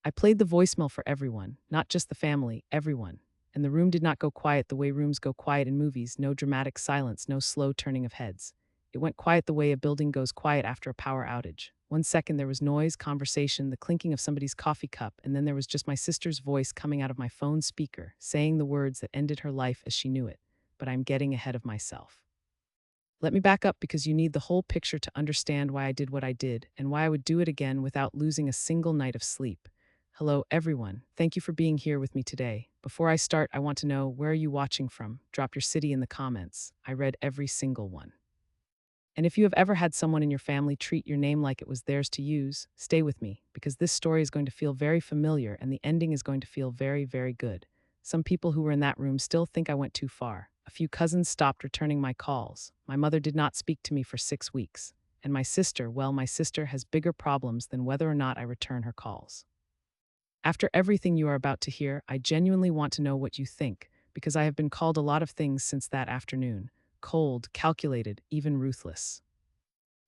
I played the voicemail for everyone, not just the family, everyone. And the room did not go quiet the way rooms go quiet in movies, no dramatic silence, no slow turning of heads. It went quiet the way a building goes quiet after a power outage. 1 second there was noise, conversation, the clinking of somebody's coffee cup, and then there was just my sister's voice coming out of my phone speaker, saying the words that ended her life as she knew it. But I'm getting ahead of myself. Let me back up because you need the whole picture to understand why I did what I did and why I would do it again without losing a single night of sleep. Hello, everyone. Thank you for being here with me today. Before I start, I want to know, where are you watching from? Drop your city in the comments. I read every single one. And if you have ever had someone in your family treat your name like it was theirs to use, stay with me, because this story is going to feel very familiar and the ending is going to feel very, very good. Some people who were in that room still think I went too far. A few cousins stopped returning my calls. My mother did not speak to me for 6 weeks. And my sister, well, my sister has bigger problems than whether or not I return her calls. After everything you are about to hear, I genuinely want to know what you think, because I have been called a lot of things since that afternoon: cold, calculated, even ruthless.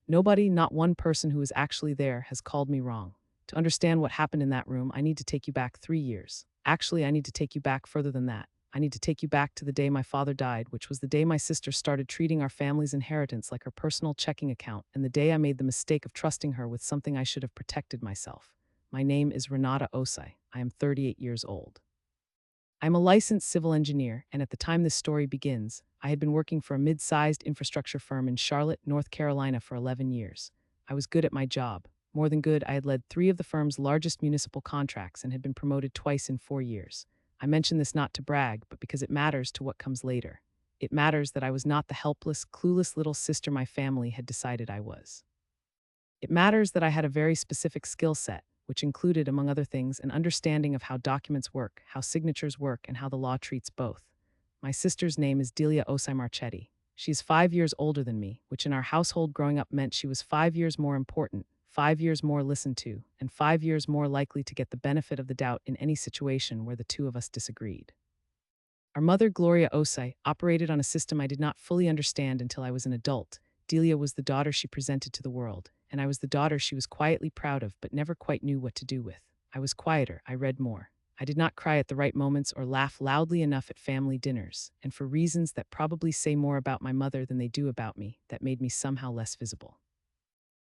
Nobody, not one person who was actually there, has called me wrong. To understand what happened in that room, I need to take you back 3 years. Actually, I need to take you back further than that. I need to take you back to the day my father died, which was the day my sister started treating our family's inheritance like her personal checking account, and the day I made the mistake of trusting her with something I should have protected myself. My name is Renata Osai. I am 38 years old. I'm a licensed civil engineer, and at the time this story begins, I had been working for a mid-sized infrastructure firm in Charlotte, North Carolina for 11 years. I was good at my job. More than good, I had led 3 of the firm's largest municipal contracts and had been promoted twice in 4 years. I mention this not to brag, but because it matters to what comes later. It matters that I was not the helpless, clueless little sister my family had decided I was. It matters that I had a very specific skill set, which included, among other things, an understanding of how documents work, how signatures work, and how the law treats both. My sister's name is Delia Osai Marchetti. She is 5 years older than me, which in our household growing up meant she was 5 years more important, 5 years more listened to, and 5 years more likely to get the benefit of the doubt in any situation where the two of us disagreed. Our mother, Gloria Osai, operated on a system I did not fully understand until I was an adult. Delia was the daughter she presented to the world, and I was the daughter she was quietly proud of but never quite knew what to do with. I was quieter, I read more. I did not cry at the right moments or laugh loudly enough at family dinners, and for reasons that probably say more about my mother than they do about me, that made me somehow less visible.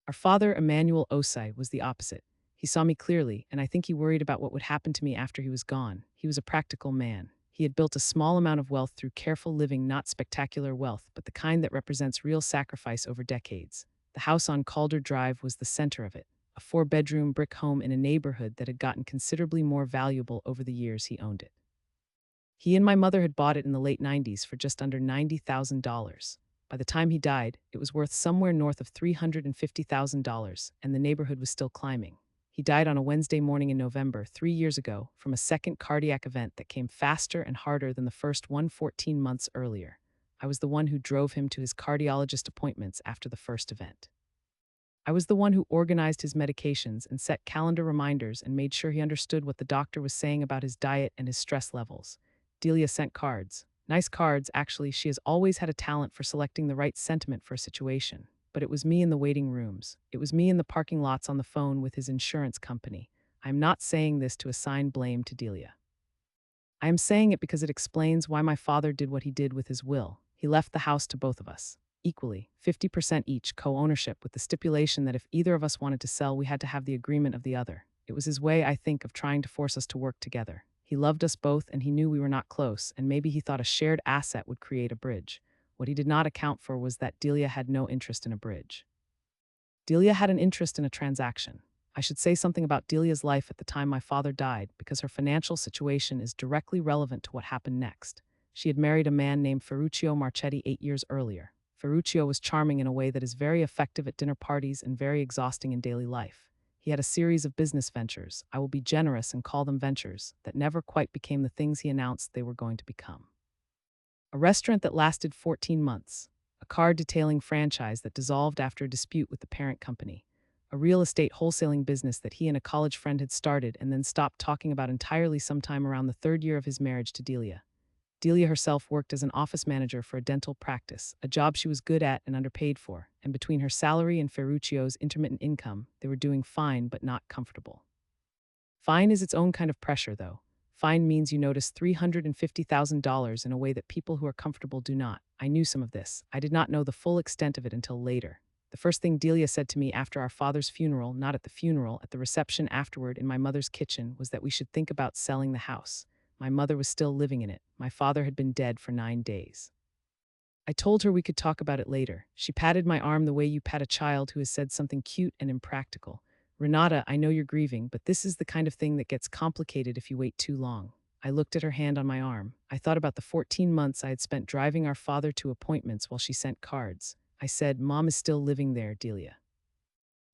Our father, Emmanuel Osai, was the opposite. He saw me clearly, and I think he worried about what would happen to me after he was gone. He was a practical man. He had built a small amount of wealth through careful living, not spectacular wealth, but the kind that represents real sacrifice over decades. The house on Calder Drive was the center of it, a 4-bedroom brick home in a neighborhood that had gotten considerably more valuable over the years he owned it. He and my mother had bought it in the late 90s for just under $90,000. By the time he died, it was worth somewhere north of $350,000, and the neighborhood was still climbing. He died on a Wednesday morning in November, 3 years ago, from a second cardiac event that came faster and harder than the first one 14 months earlier. I was the one who drove him to his cardiologist appointments after the first event. I was the one who organized his medications and set calendar reminders and made sure he understood what the doctor was saying about his diet and his stress levels. Delia sent cards. Nice cards, actually. She has always had a talent for selecting the right sentiment for a situation. But it was me in the waiting rooms. It was me in the parking lots on the phone with his insurance company. I am not saying this to assign blame to Delia. I am saying it because it explains why my father did what he did with his will. He left the house to both of us, equally, 50% each, co-ownership, with the stipulation that if either of us wanted to sell, we had to have the agreement of the other. It was his way, I think, of trying to force us to work together. He loved us both, and he knew we were not close, and maybe he thought a shared asset would create a bridge. What he did not account for was that Delia had no interest in a bridge. Delia had an interest in a transaction. I should say something about Delia's life at the time my father died, because her financial situation is directly relevant to what happened next. She had married a man named Ferruccio Marchetti 8 years earlier. Ferruccio was charming in a way that is very effective at dinner parties and very exhausting in daily life. He had a series of business ventures, I will be generous and call them ventures, that never quite became the things he announced they were going to become. A restaurant that lasted 14 months, a car detailing franchise that dissolved after a dispute with the parent company, a real estate wholesaling business that he and a college friend had started and then stopped talking about entirely sometime around the 3rd year of his marriage to Delia. Delia herself worked as an office manager for a dental practice, a job she was good at and underpaid for, and between her salary and Ferruccio's intermittent income, they were doing fine but not comfortable. Fine is its own kind of pressure, though. Fine means you notice $350,000 in a way that people who are comfortable do not. I knew some of this. I did not know the full extent of it until later. The first thing Delia said to me after our father's funeral, not at the funeral, at the reception afterward in my mother's kitchen, was that we should think about selling the house. My mother was still living in it. My father had been dead for 9 days. I told her we could talk about it later. She patted my arm the way you pat a child who has said something cute and impractical. Renata, I know you're grieving, but this is the kind of thing that gets complicated if you wait too long. I looked at her hand on my arm. I thought about the 14 months I had spent driving our father to appointments while she sent cards. I said, Mom is still living there, Delia.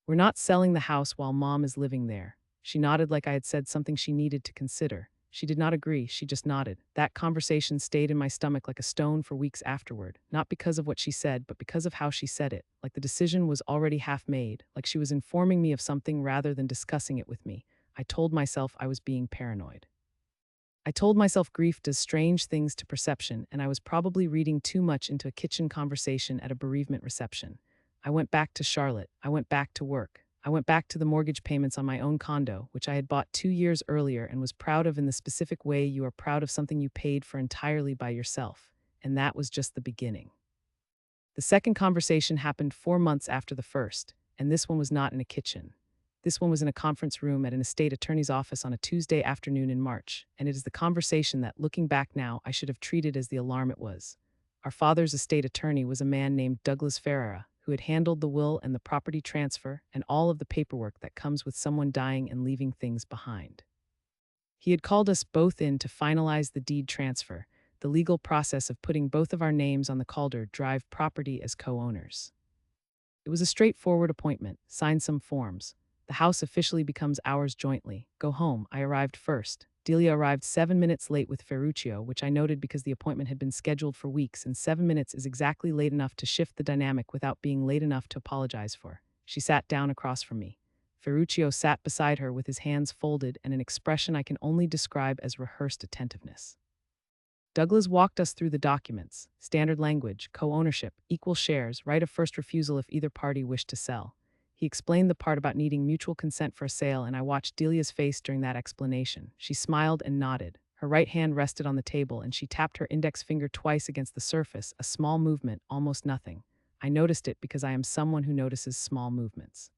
We're not selling the house while Mom is living there. She nodded like I had said something she needed to consider. She did not agree, she just nodded. That conversation stayed in my stomach like a stone for weeks afterward, not because of what she said, but because of how she said it, like the decision was already half made, like she was informing me of something rather than discussing it with me. I told myself I was being paranoid. I told myself grief does strange things to perception, and I was probably reading too much into a kitchen conversation at a bereavement reception. I went back to Charlotte. I went back to work. I went back to the mortgage payments on my own condo, which I had bought 2 years earlier and was proud of in the specific way you are proud of something you paid for entirely by yourself. And that was just the beginning. The second conversation happened 4 months after the first, and this one was not in a kitchen. This one was in a conference room at an estate attorney's office on a Tuesday afternoon in March, and it is the conversation that, looking back now, I should have treated as the alarm it was. Our father's estate attorney was a man named Douglas Ferreira, who had handled the will and the property transfer and all of the paperwork that comes with someone dying and leaving things behind. He had called us both in to finalize the deed transfer, the legal process of putting both of our names on the Calder Drive property as co-owners. It was a straightforward appointment, sign some forms. The house officially becomes ours jointly. Go home. I arrived first. Delia arrived 7 minutes late with Ferruccio, which I noted because the appointment had been scheduled for weeks, and 7 minutes is exactly late enough to shift the dynamic without being late enough to apologize for. She sat down across from me. Ferruccio sat beside her with his hands folded and an expression I can only describe as rehearsed attentiveness. Douglas walked us through the documents: standard language, co-ownership, equal shares, right of first refusal if either party wished to sell. He explained the part about needing mutual consent for a sale, and I watched Delia's face during that explanation. She smiled and nodded. Her right hand rested on the table, and she tapped her index finger twice against the surface, a small movement, almost nothing. I noticed it because I am someone who notices small movements.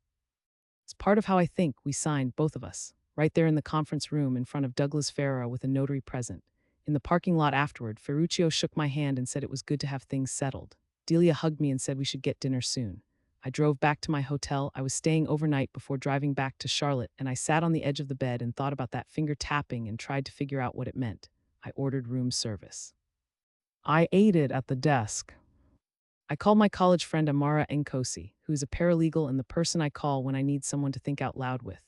It's part of how I think. We signed, both of us, right there in the conference room in front of Douglas Ferreira with a notary present. In the parking lot afterward, Ferruccio shook my hand and said it was good to have things settled. Delia hugged me and said we should get dinner soon. I drove back to my hotel. I was staying overnight before driving back to Charlotte, and I sat on the edge of the bed and thought about that finger tapping and tried to figure out what it meant. I ordered room service. I ate it at the desk. I called my college friend Amara Nkosi, who is a paralegal and the person I call when I need someone to think out loud with.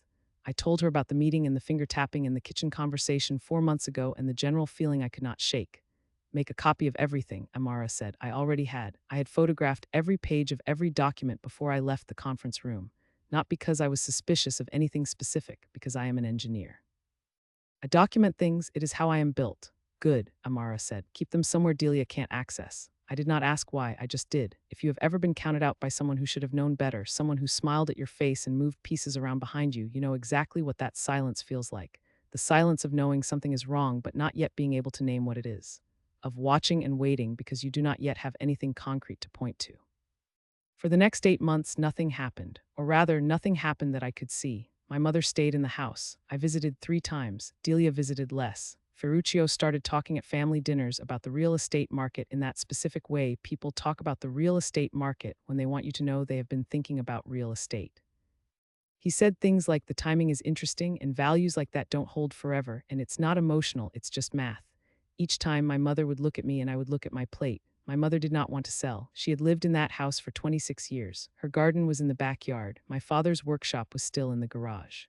I told her about the meeting and the finger tapping and the kitchen conversation 4 months ago and the general feeling I could not shake. Make a copy of everything, Amara said. I already had. I had photographed every page of every document before I left the conference room, not because I was suspicious of anything specific, because I am an engineer. I document things, it is how I am built. Good, Amara said. Keep them somewhere Delia can't access. I did not ask why, I just did. If you have ever been counted out by someone who should have known better, someone who smiled at your face and moved pieces around behind you, you know exactly what that silence feels like. The silence of knowing something is wrong but not yet being able to name what it is. Of watching and waiting because you do not yet have anything concrete to point to. For the next 8 months, nothing happened, or rather, nothing happened that I could see. My mother stayed in the house. I visited 3 times. Delia visited less. Ferruccio started talking at family dinners about the real estate market in that specific way people talk about the real estate market when they want you to know they have been thinking about real estate. He said things like the timing is interesting and values like that don't hold forever, and it's not emotional, it's just math. Each time my mother would look at me and I would look at my plate. My mother did not want to sell. She had lived in that house for 26 years. Her garden was in the backyard. My father's workshop was still in the garage.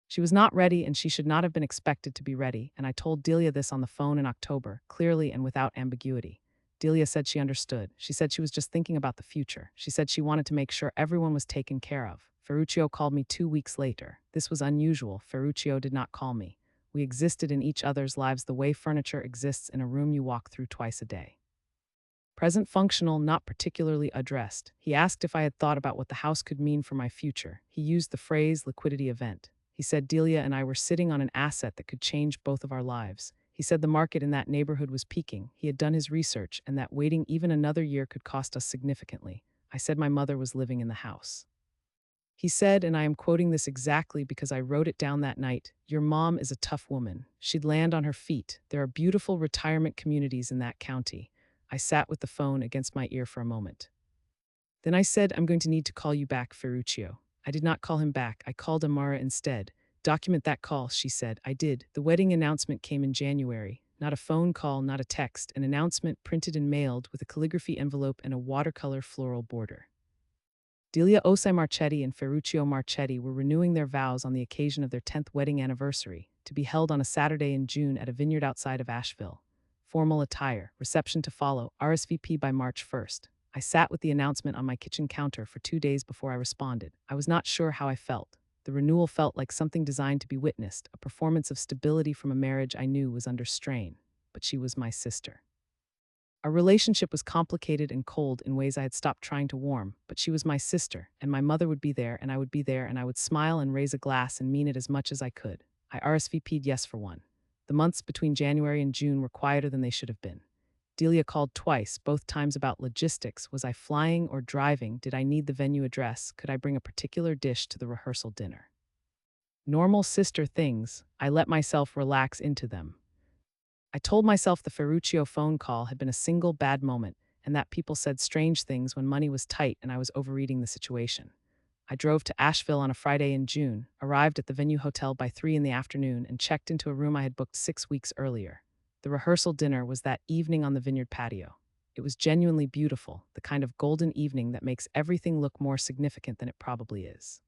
She was not ready, and she should not have been expected to be ready, and I told Delia this on the phone in October, clearly and without ambiguity. Delia said she understood. She said she was just thinking about the future. She said she wanted to make sure everyone was taken care of. Ferruccio called me 2 weeks later. This was unusual. Ferruccio did not call me. We existed in each other's lives the way furniture exists in a room you walk through twice a day. Present functional, not particularly addressed. He asked if I had thought about what the house could mean for my future. He used the phrase liquidity event. He said Delia and I were sitting on an asset that could change both of our lives. He said the market in that neighborhood was peaking. He had done his research, and that waiting even another year could cost us significantly. I said my mother was living in the house. He said, and I am quoting this exactly because I wrote it down that night, "Your mom is a tough woman. She'd land on her feet. There are beautiful retirement communities in that county." I sat with the phone against my ear for a moment. Then I said, "I'm going to need to call you back, Ferruccio." I did not call him back. I called Amara instead. "Document that call," she said. I did. The wedding announcement came in January. Not a phone call, not a text. An announcement printed and mailed with a calligraphy envelope and a watercolor floral border. Delia Osei Marchetti and Ferruccio Marchetti were renewing their vows on the occasion of their 10th wedding anniversary, to be held on a Saturday in June at a vineyard outside of Asheville. Formal attire, reception to follow, RSVP by March 1st. I sat with the announcement on my kitchen counter for 2 days before I responded. I was not sure how I felt. The renewal felt like something designed to be witnessed, a performance of stability from a marriage I knew was under strain. But she was my sister. Our relationship was complicated and cold in ways I had stopped trying to warm, but she was my sister, and my mother would be there, and I would be there, and I would smile and raise a glass and mean it as much as I could. I RSVP'd yes for one. The months between January and June were quieter than they should have been. Delia called twice, both times about logistics. Was I flying or driving? Did I need the venue address? Could I bring a particular dish to the rehearsal dinner? Normal sister things, I let myself relax into them. I told myself the Ferruccio phone call had been a single bad moment, and that people said strange things when money was tight and I was overreading the situation. I drove to Asheville on a Friday in June, arrived at the Venue Hotel by 3 in the afternoon, and checked into a room I had booked 6 weeks earlier. The rehearsal dinner was that evening on the vineyard patio. It was genuinely beautiful, the kind of golden evening that makes everything look more significant than it probably is.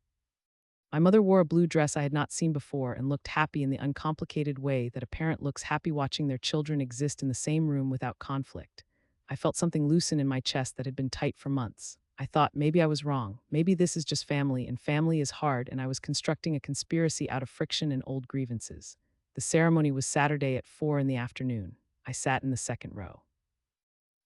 My mother wore a blue dress I had not seen before and looked happy in the uncomplicated way that a parent looks happy watching their children exist in the same room without conflict. I felt something loosen in my chest that had been tight for months. I thought maybe I was wrong. Maybe this is just family, and family is hard, and I was constructing a conspiracy out of friction and old grievances. The ceremony was Saturday at 4 in the afternoon. I sat in the second row.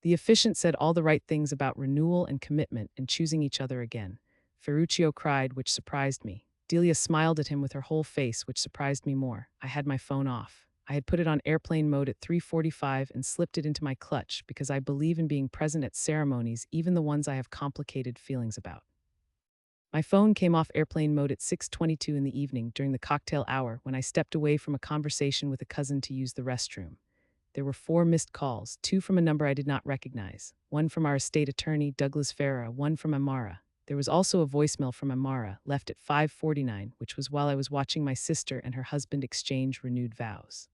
The officiant said all the right things about renewal and commitment and choosing each other again. Ferruccio cried, which surprised me. Delia smiled at him with her whole face, which surprised me more. I had my phone off. I had put it on airplane mode at 3:45 and slipped it into my clutch because I believe in being present at ceremonies, even the ones I have complicated feelings about. My phone came off airplane mode at 6:22 in the evening during the cocktail hour when I stepped away from a conversation with a cousin to use the restroom. There were 4 missed calls, 2 from a number I did not recognize, one from our estate attorney, Douglas Farah, one from Amara. There was also a voicemail from Amara, left at 5:49, which was while I was watching my sister and her husband exchange renewed vows.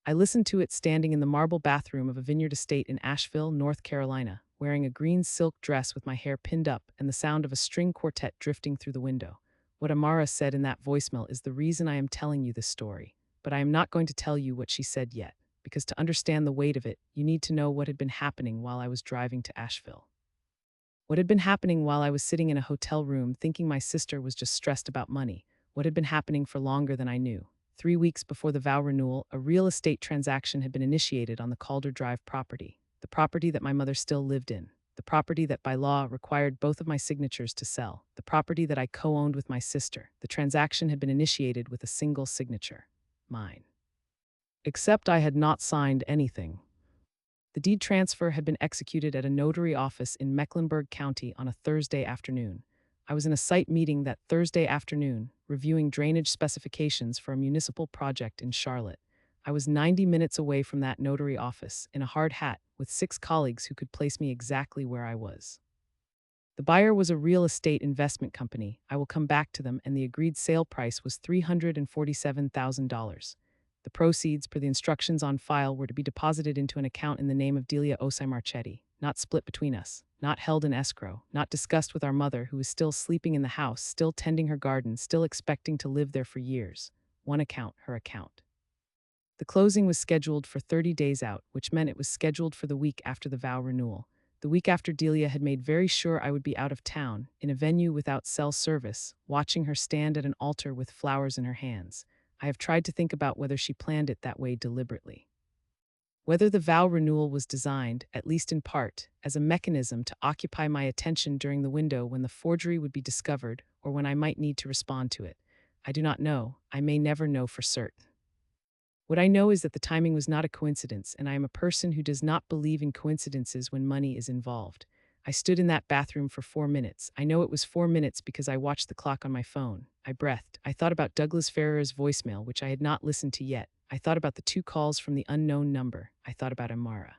I listened to it standing in the marble bathroom of a vineyard estate in Asheville, North Carolina, wearing a green silk dress with my hair pinned up and the sound of a string quartet drifting through the window. What Amara said in that voicemail is the reason I am telling you this story, but I am not going to tell you what she said yet, because to understand the weight of it, you need to know what had been happening while I was driving to Asheville. What had been happening while I was sitting in a hotel room thinking my sister was just stressed about money. What had been happening for longer than I knew. 3 weeks before the vow renewal, a real estate transaction had been initiated on the Calder Drive property, the property that my mother still lived in, the property that by law required both of my signatures to sell, the property that I co-owned with my sister. The transaction had been initiated with a single signature, mine. Except I had not signed anything. The deed transfer had been executed at a notary office in Mecklenburg County on a Thursday afternoon. I was in a site meeting that Thursday afternoon, reviewing drainage specifications for a municipal project in Charlotte. I was 90 minutes away from that notary office, in a hard hat, with 6 colleagues who could place me exactly where I was. The buyer was a real estate investment company. I will come back to them, and the agreed sale price was $347,000. The proceeds, per the instructions on file, were to be deposited into an account in the name of Delia Osei Marchetti, not split between us, not held in escrow, not discussed with our mother, who was still sleeping in the house, still tending her garden, still expecting to live there for years. One account, her account. The closing was scheduled for 30 days out, which meant it was scheduled for the week after the vow renewal. The week after Delia had made very sure I would be out of town, in a venue without cell service, watching her stand at an altar with flowers in her hands. I have tried to think about whether she planned it that way deliberately. Whether the vow renewal was designed, at least in part, as a mechanism to occupy my attention during the window when the forgery would be discovered or when I might need to respond to it. I do not know. I may never know for certain. What I know is that the timing was not a coincidence, and I am a person who does not believe in coincidences when money is involved. I stood in that bathroom for 4 minutes. I know it was 4 minutes because I watched the clock on my phone. I breathed. I thought about Douglas Ferrer's voicemail, which I had not listened to yet. I thought about the 2 calls from the unknown number. I thought about Amara.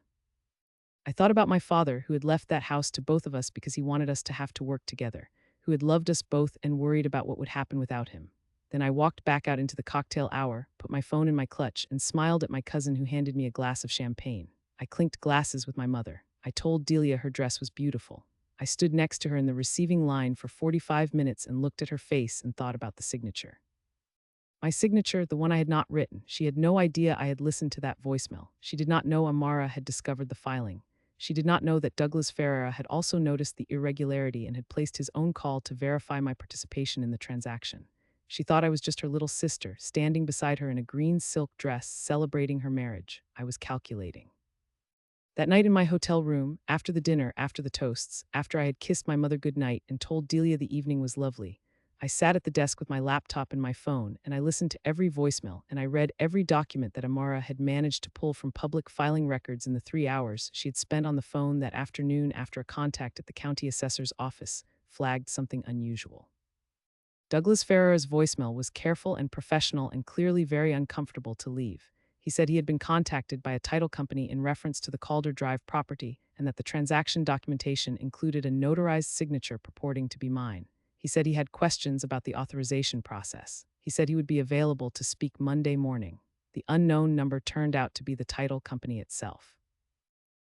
I thought about my father, who had left that house to both of us because he wanted us to have to work together, who had loved us both and worried about what would happen without him. Then I walked back out into the cocktail hour, put my phone in my clutch, and smiled at my cousin who handed me a glass of champagne. I clinked glasses with my mother. I told Delia her dress was beautiful. I stood next to her in the receiving line for 45 minutes and looked at her face and thought about the signature. My signature, the one I had not written. She had no idea I had listened to that voicemail. She did not know Amara had discovered the filing. She did not know that Douglas Ferreira had also noticed the irregularity and had placed his own call to verify my participation in the transaction. She thought I was just her little sister, standing beside her in a green silk dress, celebrating her marriage. I was calculating. That night in my hotel room, after the dinner, after the toasts, after I had kissed my mother good night and told Delia the evening was lovely, I sat at the desk with my laptop and my phone, and I listened to every voicemail, and I read every document that Amara had managed to pull from public filing records in the 3 hours she had spent on the phone that afternoon after a contact at the county assessor's office flagged something unusual. Douglas Ferrer's voicemail was careful and professional and clearly very uncomfortable to leave. He said he had been contacted by a title company in reference to the Calder Drive property and that the transaction documentation included a notarized signature purporting to be mine. He said he had questions about the authorization process. He said he would be available to speak Monday morning. The unknown number turned out to be the title company itself.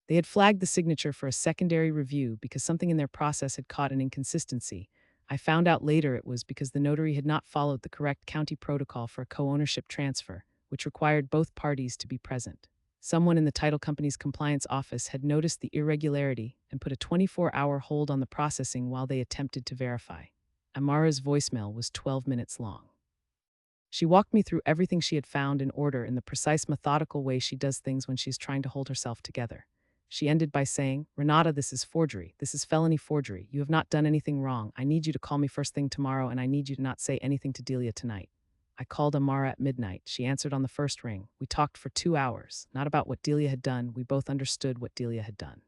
They had flagged the signature for a secondary review because something in their process had caught an inconsistency. I found out later it was because the notary had not followed the correct county protocol for a co-ownership transfer, which required both parties to be present. Someone in the title company's compliance office had noticed the irregularity and put a 24-hour hold on the processing while they attempted to verify. Amara's voicemail was 12 minutes long. She walked me through everything she had found in order in the precise, methodical way she does things when she's trying to hold herself together. She ended by saying, "Renata, this is forgery. This is felony forgery. You have not done anything wrong. I need you to call me first thing tomorrow, and I need you to not say anything to Delia tonight." I called Amara at midnight. She answered on the first ring. We talked for 2 hours, not about what Delia had done. We both understood what Delia had done.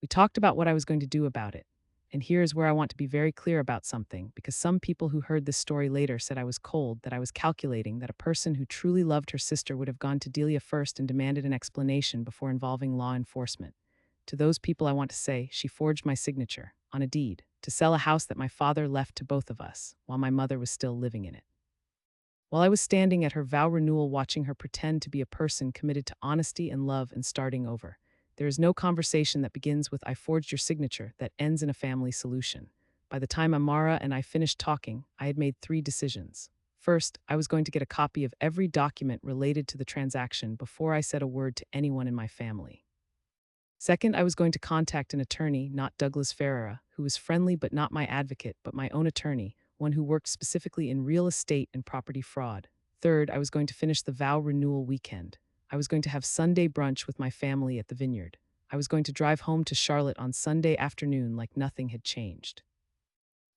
We talked about what I was going to do about it. And here is where I want to be very clear about something, because some people who heard this story later said I was cold, that I was calculating, that a person who truly loved her sister would have gone to Delia first and demanded an explanation before involving law enforcement. To those people I want to say, she forged my signature on a deed to sell a house that my father left to both of us while my mother was still living in it. While I was standing at her vow renewal watching her pretend to be a person committed to honesty and love and starting over, there is no conversation that begins with "I forged your signature" that ends in a family solution. By the time Amara and I finished talking, I had made 3 decisions. First, I was going to get a copy of every document related to the transaction before I said a word to anyone in my family. Second, I was going to contact an attorney, not Douglas Ferreira, who was friendly but not my advocate, but my own attorney, one who worked specifically in real estate and property fraud. Third, I was going to finish the vow renewal weekend. I was going to have Sunday brunch with my family at the vineyard. I was going to drive home to Charlotte on Sunday afternoon like nothing had changed.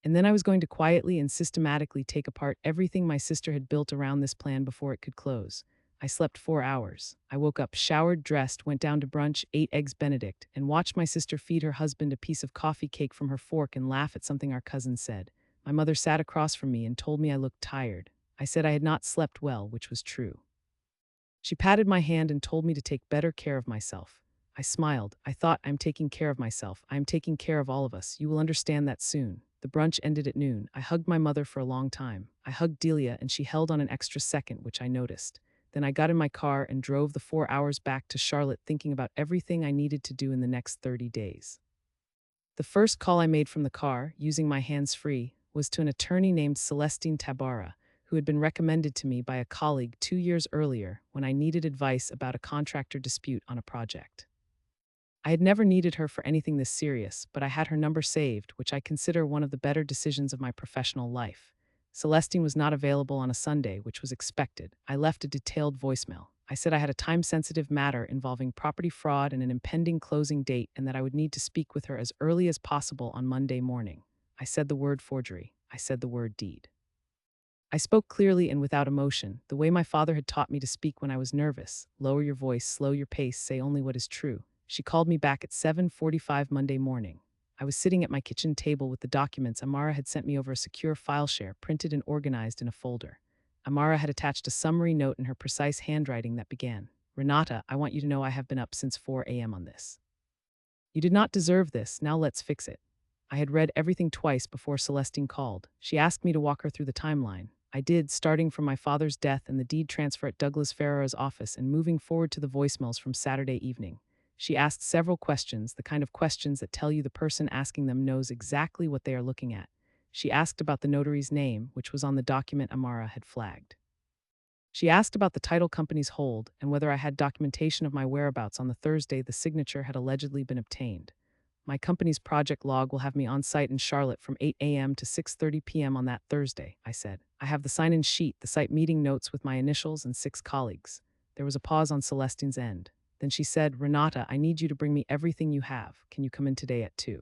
And then I was going to quietly and systematically take apart everything my sister had built around this plan before it could close. I slept 4 hours. I woke up, showered, dressed, went down to brunch, ate eggs Benedict, and watched my sister feed her husband a piece of coffee cake from her fork and laugh at something our cousin said. My mother sat across from me and told me I looked tired. I said I had not slept well, which was true. She patted my hand and told me to take better care of myself. I smiled. I thought, I'm taking care of myself. I am taking care of all of us. You will understand that soon. The brunch ended at noon. I hugged my mother for a long time. I hugged Delia and she held on an extra second, which I noticed. Then I got in my car and drove the 4 hours back to Charlotte thinking about everything I needed to do in the next 30 days. The first call I made from the car, using my hands-free, was to an attorney named Celestine Tabara, who had been recommended to me by a colleague 2 years earlier when I needed advice about a contractor dispute on a project. I had never needed her for anything this serious, but I had her number saved, which I consider one of the better decisions of my professional life. Celestine was not available on a Sunday, which was expected. I left a detailed voicemail. I said I had a time-sensitive matter involving property fraud and an impending closing date and that I would need to speak with her as early as possible on Monday morning. I said the word forgery. I said the word deed. I spoke clearly and without emotion, the way my father had taught me to speak when I was nervous. Lower your voice, slow your pace, say only what is true. She called me back at 7:45 Monday morning. I was sitting at my kitchen table with the documents Amara had sent me over a secure file share, printed and organized in a folder. Amara had attached a summary note in her precise handwriting that began, Renata, I want you to know I have been up since 4 a.m. on this. You did not deserve this, now let's fix it. I had read everything twice before Celestine called. She asked me to walk her through the timeline. I did, starting from my father's death and the deed transfer at Douglas Ferrara's office and moving forward to the voicemails from Saturday evening. She asked several questions, the kind of questions that tell you the person asking them knows exactly what they are looking at. She asked about the notary's name, which was on the document Amara had flagged. She asked about the title company's hold and whether I had documentation of my whereabouts on the Thursday the signature had allegedly been obtained. My company's project log will have me on site in Charlotte from 8 a.m. to 6:30 p.m. on that Thursday, I said. I have the sign-in sheet, the site meeting notes with my initials and 6 colleagues. There was a pause on Celestine's end. Then she said, Renata, I need you to bring me everything you have. Can you come in today at 2?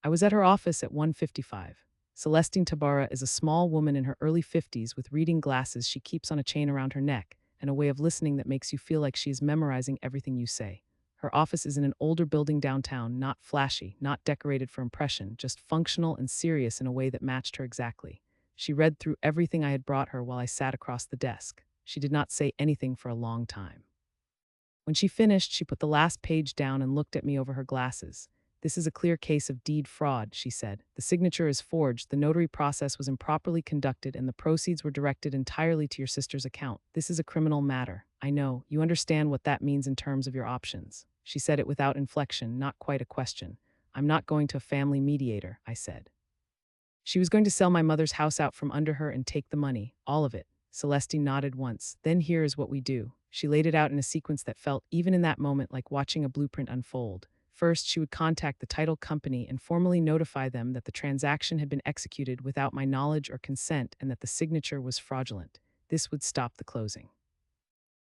I was at her office at 1:55. Celestine Tabara is a small woman in her early 50s with reading glasses she keeps on a chain around her neck and a way of listening that makes you feel like she is memorizing everything you say. Her office is in an older building downtown, not flashy, not decorated for impression, just functional and serious in a way that matched her exactly. She read through everything I had brought her while I sat across the desk. She did not say anything for a long time. When she finished, she put the last page down and looked at me over her glasses. This is a clear case of deed fraud, she said. The signature is forged, the notary process was improperly conducted, and the proceeds were directed entirely to your sister's account. This is a criminal matter. I know. You understand what that means in terms of your options. She said it without inflection, not quite a question. I'm not going to a family mediator, I said. She was going to sell my mother's house out from under her and take the money, all of it. Celestine nodded once. Then here is what we do. She laid it out in a sequence that felt, even in that moment, like watching a blueprint unfold. First, she would contact the title company and formally notify them that the transaction had been executed without my knowledge or consent and that the signature was fraudulent. This would stop the closing.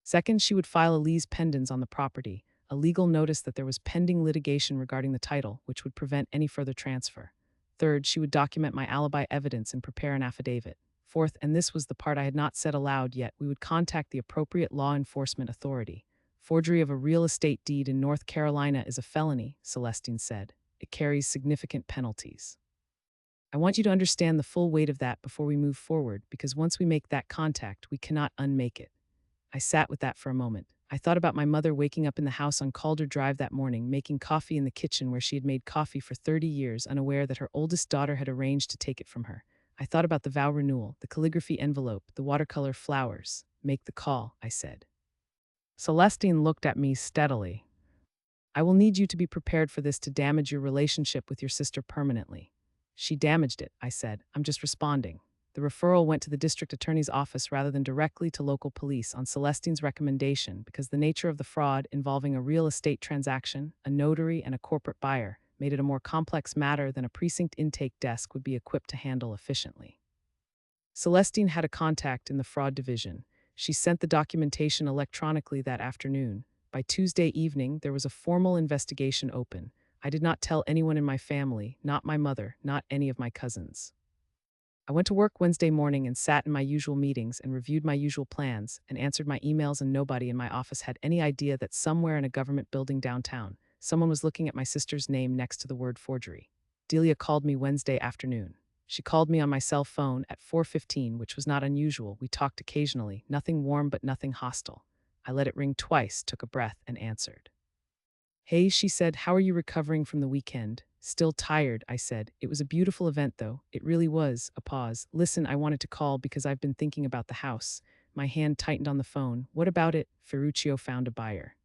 Second, she would file a lease pendens on the property, a legal notice that there was pending litigation regarding the title, which would prevent any further transfer. Third, she would document my alibi evidence and prepare an affidavit. Fourth, and this was the part I had not said aloud yet, we would contact the appropriate law enforcement authority. Forgery of a real estate deed in North Carolina is a felony, Celestine said. It carries significant penalties. I want you to understand the full weight of that before we move forward, because once we make that contact, we cannot unmake it. I sat with that for a moment. I thought about my mother waking up in the house on Calder Drive that morning, making coffee in the kitchen where she had made coffee for 30 years, unaware that her oldest daughter had arranged to take it from her. I thought about the vow renewal, the calligraphy envelope, the watercolor flowers. Make the call, I said. Celestine looked at me steadily. I will need you to be prepared for this to damage your relationship with your sister permanently. She damaged it, I said. I'm just responding. The referral went to the district attorney's office rather than directly to local police on Celestine's recommendation because the nature of the fraud involving a real estate transaction, a notary, and a corporate buyer made it a more complex matter than a precinct intake desk would be equipped to handle efficiently. Celestine had a contact in the fraud division. She sent the documentation electronically that afternoon. By Tuesday evening, there was a formal investigation open. I did not tell anyone in my family, not my mother, not any of my cousins. I went to work Wednesday morning and sat in my usual meetings and reviewed my usual plans and answered my emails, and nobody in my office had any idea that somewhere in a government building downtown, someone was looking at my sister's name next to the word forgery. Delia called me Wednesday afternoon. She called me on my cell phone at 4:15, which was not unusual. We talked occasionally, nothing warm but nothing hostile. I let it ring twice, took a breath, and answered. Hey, she said, how are you recovering from the weekend? Still tired, I said. It was a beautiful event, though. It really was. A pause. Listen, I wanted to call because I've been thinking about the house. My hand tightened on the phone. What about it? Ferruccio found a buyer.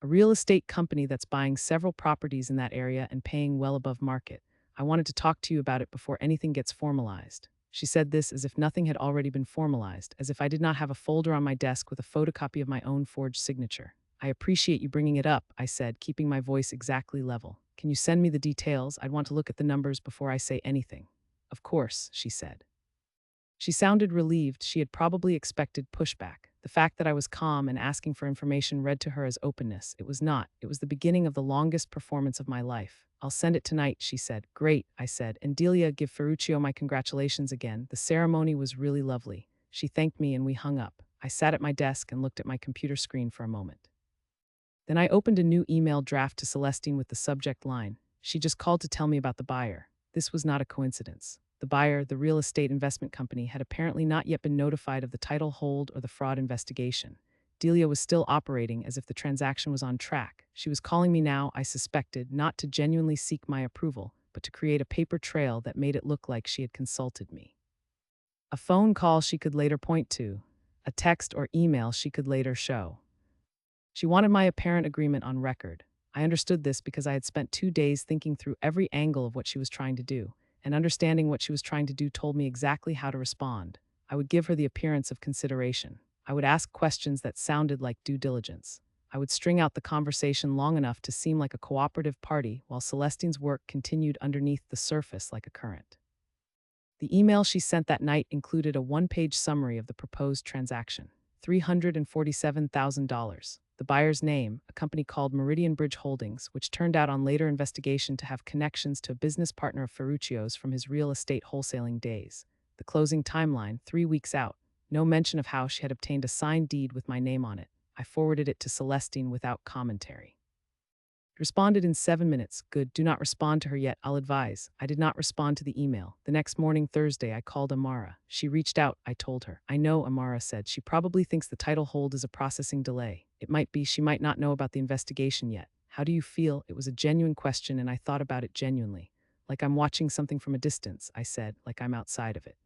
A real estate company that's buying several properties in that area and paying well above market. I wanted to talk to you about it before anything gets formalized. She said this as if nothing had already been formalized, as if I did not have a folder on my desk with a photocopy of my own forged signature. I appreciate you bringing it up, I said, keeping my voice exactly level. Can you send me the details? I'd want to look at the numbers before I say anything. Of course, she said. She sounded relieved. She had probably expected pushback. The fact that I was calm and asking for information read to her as openness. It was not. It was the beginning of the longest performance of my life. I'll send it tonight, she said. Great, I said. And Delia, give Ferruccio my congratulations again. The ceremony was really lovely. She thanked me and we hung up. I sat at my desk and looked at my computer screen for a moment. Then I opened a new email draft to Celestine with the subject line, "She just called to tell me about the buyer." This was not a coincidence. The buyer, the real estate investment company, had apparently not yet been notified of the title hold or the fraud investigation. Delia was still operating as if the transaction was on track. She was calling me now, I suspected, not to genuinely seek my approval, but to create a paper trail that made it look like she had consulted me. A phone call she could later point to, a text or email she could later show. She wanted my apparent agreement on record. I understood this because I had spent 2 days thinking through every angle of what she was trying to do, and understanding what she was trying to do told me exactly how to respond. I would give her the appearance of consideration. I would ask questions that sounded like due diligence. I would string out the conversation long enough to seem like a cooperative party while Celestine's work continued underneath the surface like a current. The email she sent that night included a one-page summary of the proposed transaction. $347,000. The buyer's name, a company called Meridian Bridge Holdings, which turned out on later investigation to have connections to a business partner of Ferruccio's from his real estate wholesaling days. The closing timeline, 3 weeks out. No mention of how she had obtained a signed deed with my name on it. I forwarded it to Celestine without commentary. Responded in 7 minutes. Good, do not respond to her yet, I'll advise. I did not respond to the email. The next morning, Thursday, I called Amara. She reached out, I told her. I know, Amara said. She probably thinks the title hold is a processing delay. It might be, she might not know about the investigation yet. How do you feel? It was a genuine question and I thought about it genuinely. Like I'm watching something from a distance, I said, like I'm outside of it.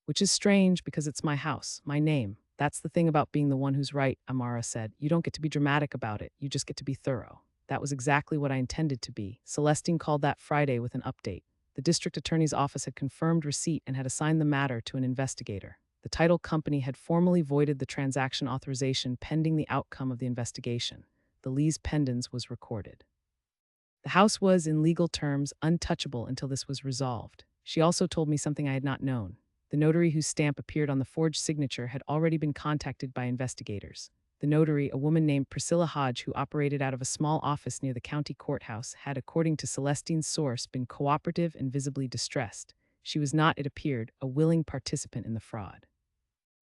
Which is strange because it's my house, my name. That's the thing about being the one who's right, Amara said. You don't get to be dramatic about it, you just get to be thorough. That was exactly what I intended to be. Celestine called that Friday with an update. The district attorney's office had confirmed receipt and had assigned the matter to an investigator. The title company had formally voided the transaction authorization pending the outcome of the investigation. The lease pendens was recorded. The house was, in legal terms, untouchable until this was resolved. She also told me something I had not known. The notary whose stamp appeared on the forged signature had already been contacted by investigators. The notary, a woman named Priscilla Hodge, who operated out of a small office near the county courthouse, had, according to Celestine's source, been cooperative and visibly distressed. She was not, it appeared, a willing participant in the fraud.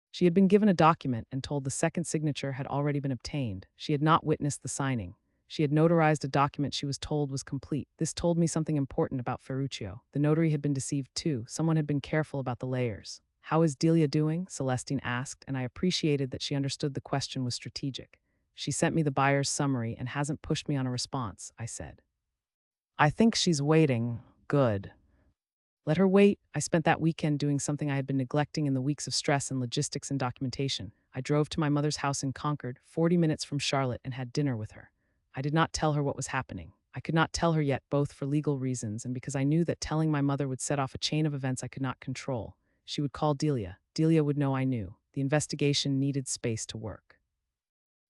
She had been given a document and told the second signature had already been obtained. She had not witnessed the signing. She had notarized a document she was told was complete. This told me something important about Ferruccio. The notary had been deceived too. Someone had been careful about the layers. How is Delia doing? Celestine asked, and I appreciated that she understood the question was strategic. She sent me the buyer's summary and hasn't pushed me on a response, I said. I think she's waiting. Good. Let her wait. I spent that weekend doing something I had been neglecting in the weeks of stress and logistics and documentation. I drove to my mother's house in Concord, 40 minutes from Charlotte, and had dinner with her. I did not tell her what was happening. I could not tell her yet, both for legal reasons and because I knew that telling my mother would set off a chain of events I could not control. She would call Delia. Delia would know I knew. The investigation needed space to work.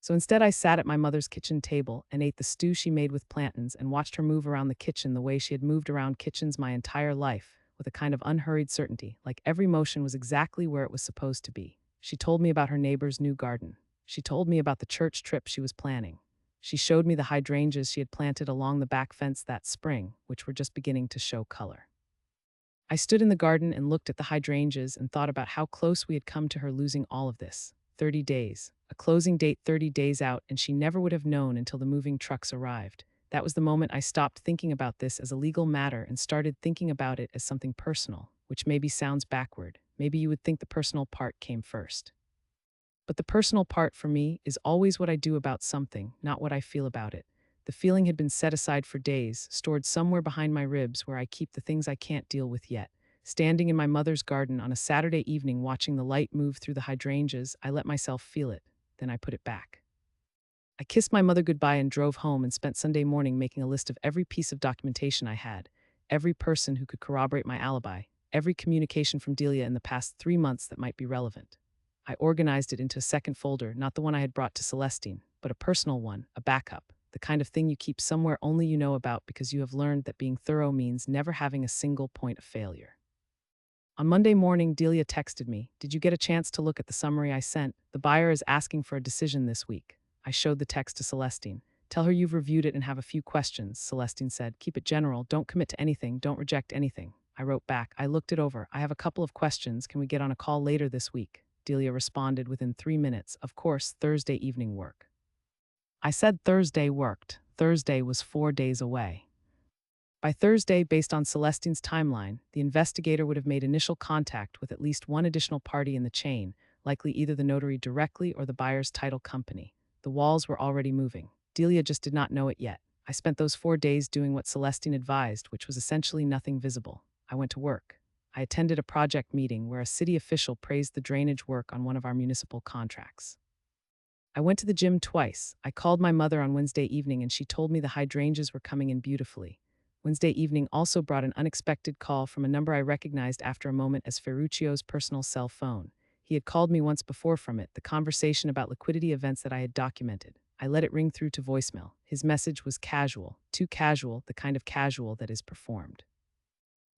So instead I sat at my mother's kitchen table and ate the stew she made with plantains and watched her move around the kitchen the way she had moved around kitchens my entire life, with a kind of unhurried certainty, like every motion was exactly where it was supposed to be. She told me about her neighbor's new garden. She told me about the church trip she was planning. She showed me the hydrangeas she had planted along the back fence that spring, which were just beginning to show color. I stood in the garden and looked at the hydrangeas and thought about how close we had come to her losing all of this. 30 days. A closing date 30 days out, and she never would have known until the moving trucks arrived. That was the moment I stopped thinking about this as a legal matter and started thinking about it as something personal, which maybe sounds backward. Maybe you would think the personal part came first. But the personal part for me is always what I do about something, not what I feel about it. The feeling had been set aside for days, stored somewhere behind my ribs where I keep the things I can't deal with yet. Standing in my mother's garden on a Saturday evening watching the light move through the hydrangeas, I let myself feel it. Then I put it back. I kissed my mother goodbye and drove home and spent Sunday morning making a list of every piece of documentation I had, every person who could corroborate my alibi, every communication from Delia in the past 3 months that might be relevant. I organized it into a second folder, not the one I had brought to Celestine, but a personal one, a backup, the kind of thing you keep somewhere only you know about because you have learned that being thorough means never having a single point of failure. On Monday morning, Delia texted me, "Did you get a chance to look at the summary I sent? The buyer is asking for a decision this week." I showed the text to Celestine. "Tell her you've reviewed it and have a few questions," Celestine said. "Keep it general, don't commit to anything, don't reject anything." I wrote back, "I looked it over. I have a couple of questions. Can we get on a call later this week?" Delia responded within 3 minutes, "Of course, Thursday evening work." I said Thursday worked. Thursday was 4 days away. By Thursday, based on Celestine's timeline, the investigator would have made initial contact with at least one additional party in the chain, likely either the notary directly or the buyer's title company. The walls were already moving. Delia just did not know it yet. I spent those 4 days doing what Celestine advised, which was essentially nothing visible. I went to work. I attended a project meeting where a city official praised the drainage work on one of our municipal contracts. I went to the gym twice. I called my mother on Wednesday evening and she told me the hydrangeas were coming in beautifully. Wednesday evening also brought an unexpected call from a number I recognized after a moment as Ferruccio's personal cell phone. He had called me once before from it, the conversation about liquidity events that I had documented. I let it ring through to voicemail. His message was casual, too casual, the kind of casual that is performed.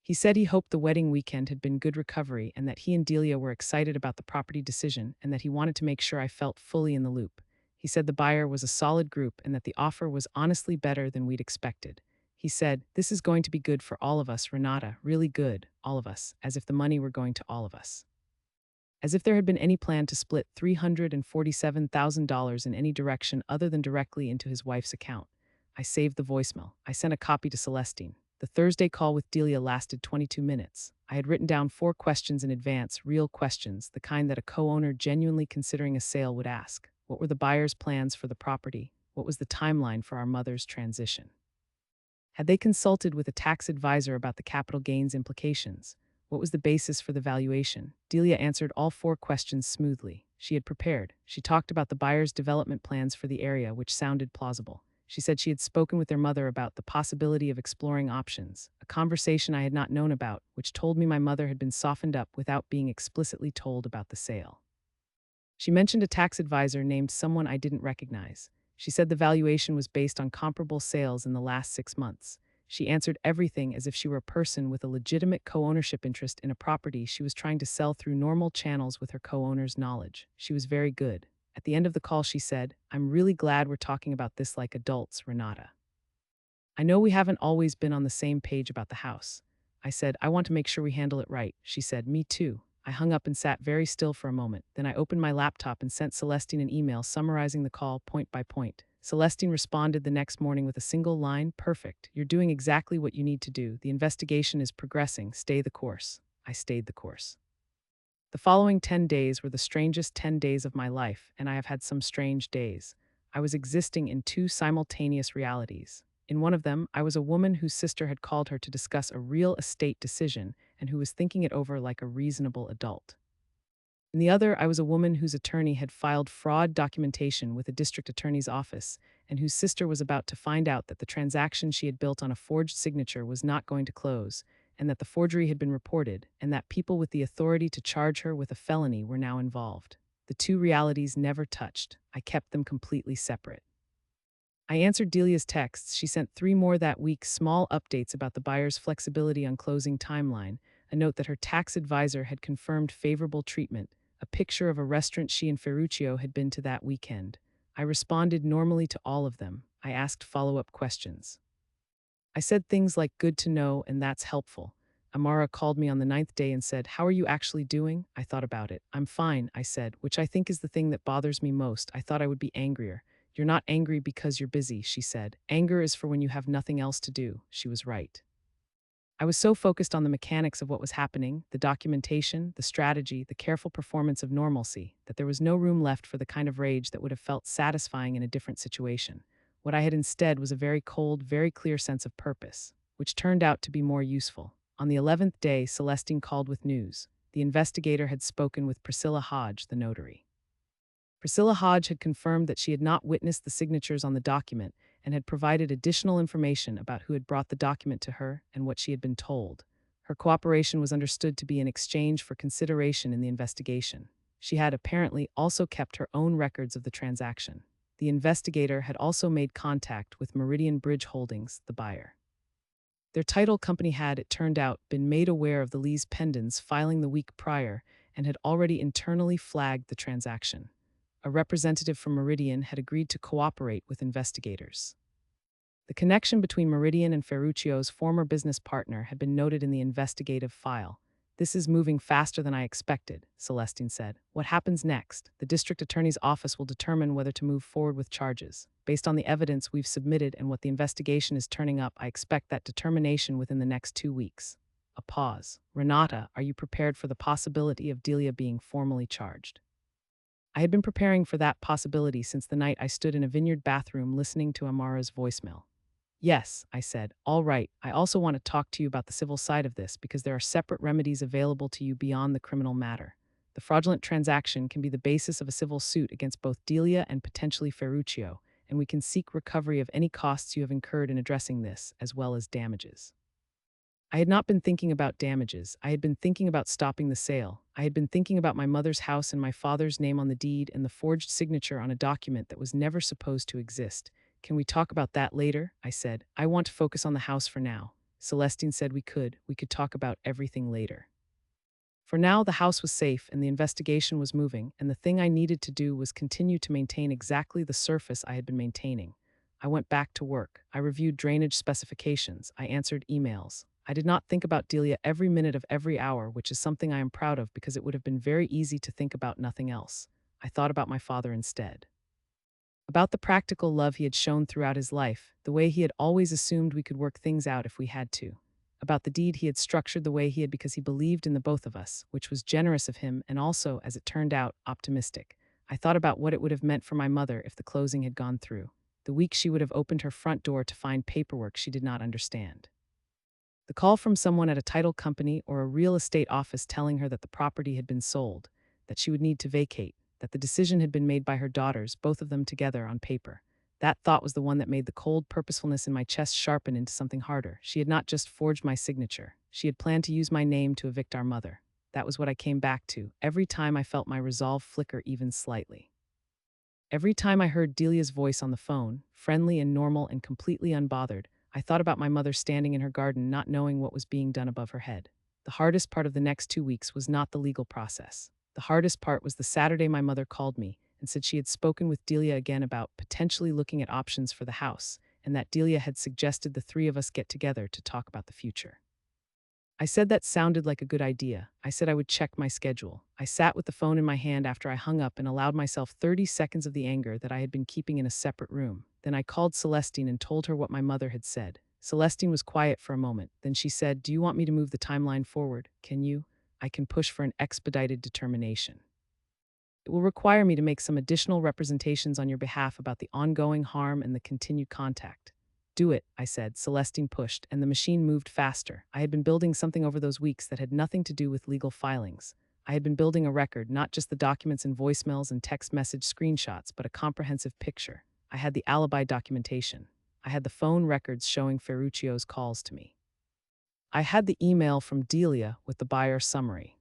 He said he hoped the wedding weekend had been good recovery and that he and Delia were excited about the property decision and that he wanted to make sure I felt fully in the loop. He said the buyer was a solid group and that the offer was honestly better than we'd expected. He said, "This is going to be good for all of us, Renata, really good, all of us, as if the money were going to all of us." As if there had been any plan to split $347,000 in any direction other than directly into his wife's account. I saved the voicemail. I sent a copy to Celestine. The Thursday call with Delia lasted 22 minutes. I had written down 4 questions in advance, real questions, the kind that a co-owner genuinely considering a sale would ask. What were the buyer's plans for the property? What was the timeline for our mother's transition? Had they consulted with a tax advisor about the capital gains implications? What was the basis for the valuation? Delia answered all 4 questions smoothly. She had prepared. She talked about the buyer's development plans for the area, which sounded plausible. She said she had spoken with their mother about the possibility of exploring options, a conversation I had not known about, which told me my mother had been softened up without being explicitly told about the sale. She mentioned a tax advisor named someone I didn't recognize. She said the valuation was based on comparable sales in the last 6 months. She answered everything as if she were a person with a legitimate co-ownership interest in a property she was trying to sell through normal channels with her co-owner's knowledge. She was very good. At the end of the call, she said, "I'm really glad we're talking about this like adults, Renata. I know we haven't always been on the same page about the house." I said, "I want to make sure we handle it right." She said, "Me too." I hung up and sat very still for a moment. Then I opened my laptop and sent Celestine an email summarizing the call point by point. Celestine responded the next morning with a single line, "Perfect. You're doing exactly what you need to do. The investigation is progressing. Stay the course." I stayed the course. The following 10 days were the strangest 10 days of my life, and I have had some strange days. I was existing in 2 simultaneous realities. In one of them, I was a woman whose sister had called her to discuss a real estate decision and who was thinking it over like a reasonable adult. In the other, I was a woman whose attorney had filed fraud documentation with the district attorney's office and whose sister was about to find out that the transaction she had built on a forged signature was not going to close, and that the forgery had been reported, and that people with the authority to charge her with a felony were now involved. The 2 realities never touched. I kept them completely separate. I answered Delia's texts. She sent 3 more that week, small updates about the buyer's flexibility on closing timeline, a note that her tax advisor had confirmed favorable treatment, a picture of a restaurant she and Ferruccio had been to that weekend. I responded normally to all of them. I asked follow-up questions. I said things like "good to know" and "that's helpful." Amara called me on the 9th day and said, "How are you actually doing?" I thought about it. "I'm fine," I said, which I think is the thing that bothers me most. I thought I would be angrier. "You're not angry because you're busy," she said. "Anger is for when you have nothing else to do." She was right. I was so focused on the mechanics of what was happening, the documentation, the strategy, the careful performance of normalcy, that there was no room left for the kind of rage that would have felt satisfying in a different situation. What I had instead was a very cold, very clear sense of purpose, which turned out to be more useful. On the 11th day, Celestine called with news. The investigator had spoken with Priscilla Hodge, the notary. Priscilla Hodge had confirmed that she had not witnessed the signatures on the document and had provided additional information about who had brought the document to her and what she had been told. Her cooperation was understood to be in exchange for consideration in the investigation. She had apparently also kept her own records of the transaction. The investigator had also made contact with Meridian Bridge Holdings, the buyer. Their title company had, it turned out, been made aware of the Lee's pendants filing the week prior and had already internally flagged the transaction. A representative from Meridian had agreed to cooperate with investigators. The connection between Meridian and Ferruccio's former business partner had been noted in the investigative file. This is moving faster than I expected, Celestine said. What happens next? The district attorney's office will determine whether to move forward with charges. Based on the evidence we've submitted and what the investigation is turning up, I expect that determination within the next 2 weeks. A pause. Renata, are you prepared for the possibility of Delia being formally charged? I had been preparing for that possibility since the night I stood in a vineyard bathroom listening to Amara's voicemail. Yes, I said. All right, I also want to talk to you about the civil side of this because there are separate remedies available to you beyond the criminal matter. The fraudulent transaction can be the basis of a civil suit against both Delia and potentially Ferruccio, and we can seek recovery of any costs you have incurred in addressing this, as well as damages. I had not been thinking about damages. I had been thinking about stopping the sale. I had been thinking about my mother's house and my father's name on the deed and the forged signature on a document that was never supposed to exist. Can we talk about that later? I said. I want to focus on the house for now. Celestine said we could. We could talk about everything later. For now, the house was safe and the investigation was moving, and the thing I needed to do was continue to maintain exactly the surface I had been maintaining. I went back to work. I reviewed drainage specifications. I answered emails. I did not think about Delia every minute of every hour, which is something I am proud of because it would have been very easy to think about nothing else. I thought about my father instead. About the practical love he had shown throughout his life, the way he had always assumed we could work things out if we had to. About the deed he had structured the way he had because he believed in the both of us, which was generous of him and also, as it turned out, optimistic. I thought about what it would have meant for my mother if the closing had gone through. The week she would have opened her front door to find paperwork she did not understand. The call from someone at a title company or a real estate office telling her that the property had been sold, that she would need to vacate, that the decision had been made by her daughters, both of them together on paper. That thought was the one that made the cold purposefulness in my chest sharpen into something harder. She had not just forged my signature. She had planned to use my name to evict our mother. That was what I came back to, every time I felt my resolve flicker even slightly. Every time I heard Delia's voice on the phone, friendly and normal and completely unbothered, I thought about my mother standing in her garden not knowing what was being done above her head. The hardest part of the next 2 weeks was not the legal process. The hardest part was the Saturday my mother called me and said she had spoken with Delia again about potentially looking at options for the house, and that Delia had suggested the three of us get together to talk about the future. I said that sounded like a good idea. I said I would check my schedule. I sat with the phone in my hand after I hung up and allowed myself 30 seconds of the anger that I had been keeping in a separate room. Then I called Celestine and told her what my mother had said. Celestine was quiet for a moment. Then she said, "Do you want me to move the timeline forward? Can you? I can push for an expedited determination. It will require me to make some additional representations on your behalf about the ongoing harm and the continued contact." "Do it," I said. Celestine pushed, and the machine moved faster. I had been building something over those weeks that had nothing to do with legal filings. I had been building a record, not just the documents and voicemails and text message screenshots, but a comprehensive picture. I had the alibi documentation. I had the phone records showing Ferruccio's calls to me. I had the email from Delia with the buyer summary.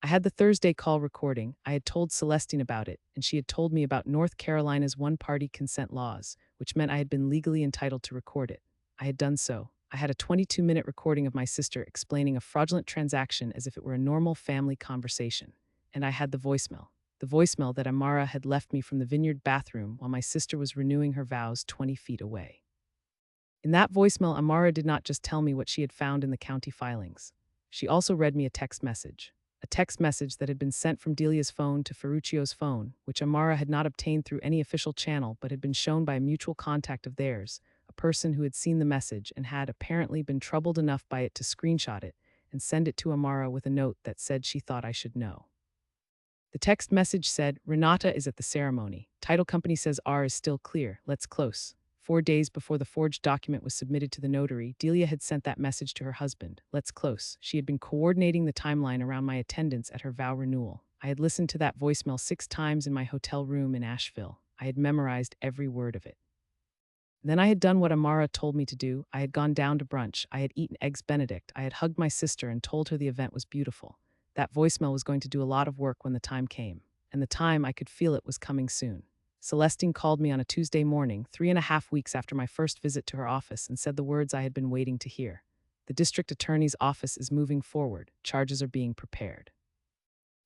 I had the Thursday call recording. I had told Celestine about it, and she had told me about North Carolina's one-party consent laws, which meant I had been legally entitled to record it. I had done so. I had a 22-minute recording of my sister explaining a fraudulent transaction as if it were a normal family conversation. And I had the voicemail that Amara had left me from the vineyard bathroom while my sister was renewing her vows 20 feet away. In that voicemail, Amara did not just tell me what she had found in the county filings. She also read me a text message that had been sent from Delia's phone to Ferruccio's phone, which Amara had not obtained through any official channel but had been shown by a mutual contact of theirs, a person who had seen the message and had apparently been troubled enough by it to screenshot it and send it to Amara with a note that said she thought I should know. The text message said, "Renata is at the ceremony. Title company says R is still clear. Let's close." 4 days before the forged document was submitted to the notary, Delia had sent that message to her husband. Let's close. She had been coordinating the timeline around my attendance at her vow renewal. I had listened to that voicemail 6 times in my hotel room in Asheville. I had memorized every word of it. Then I had done what Amara told me to do. I had gone down to brunch. I had eaten eggs Benedict. I had hugged my sister and told her the event was beautiful. That voicemail was going to do a lot of work when the time came. And the time, I could feel it, was coming soon. Celestine called me on a Tuesday morning, 3.5 weeks after my first visit to her office, and said the words I had been waiting to hear. The district attorney's office is moving forward. Charges are being prepared.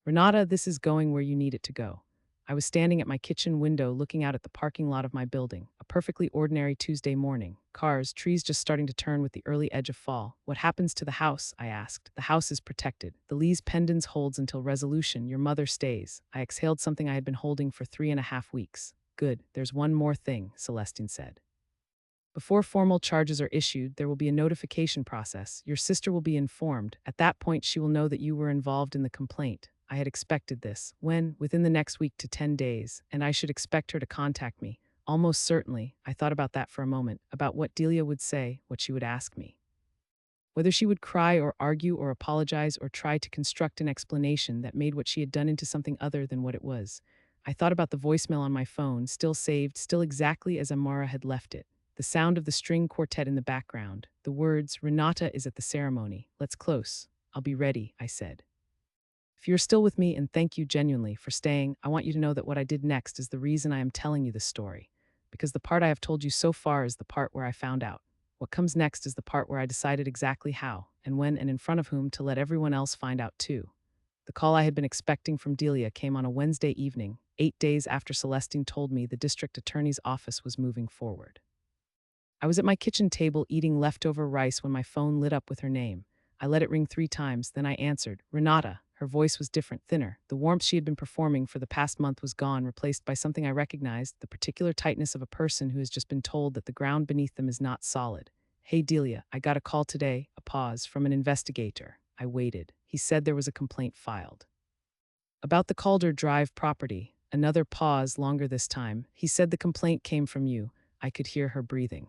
Renata, this is going where you need it to go. I was standing at my kitchen window looking out at the parking lot of my building, a perfectly ordinary Tuesday morning. Cars, trees just starting to turn with the early edge of fall. What happens to the house? I asked. The house is protected. The lease pendants holds until resolution. Your mother stays. I exhaled something I had been holding for 3.5 weeks. Good. There's one more thing, Celestine said. Before formal charges are issued, there will be a notification process. Your sister will be informed. At that point, she will know that you were involved in the complaint. I had expected this. When? Within the next week to 10 days, and I should expect her to contact me. Almost certainly. I thought about that for a moment, about what Delia would say, what she would ask me. Whether she would cry or argue or apologize or try to construct an explanation that made what she had done into something other than what it was. I thought about the voicemail on my phone, still saved, still exactly as Amara had left it. The sound of the string quartet in the background. The words, Renata is at the ceremony. Let's close. I'll be ready, I said. If you're still with me, and thank you genuinely for staying, I want you to know that what I did next is the reason I am telling you this story. Because the part I have told you so far is the part where I found out. What comes next is the part where I decided exactly how, and when, and in front of whom to let everyone else find out too. The call I had been expecting from Delia came on a Wednesday evening, 8 days after Celestine told me the district attorney's office was moving forward. I was at my kitchen table eating leftover rice when my phone lit up with her name. I let it ring 3 times, then I answered, Renata. Her voice was different, thinner. The warmth she had been performing for the past month was gone, replaced by something I recognized, the particular tightness of a person who has just been told that the ground beneath them is not solid. Hey Delia, I got a call today, a pause, from an investigator. I waited. He said there was a complaint filed. About the Calder Drive property. Another pause, longer this time. He said the complaint came from you. I could hear her breathing.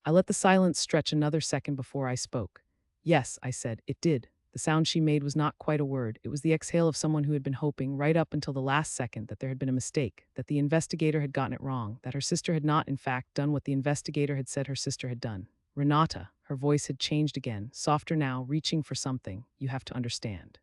I let the silence stretch another second before I spoke. Yes, I said, it did. The sound she made was not quite a word. It was the exhale of someone who had been hoping, right up until the last second, that there had been a mistake, that the investigator had gotten it wrong, that her sister had not, in fact, done what the investigator had said her sister had done. Renata, her voice had changed again, softer now, reaching for something. You have to understand.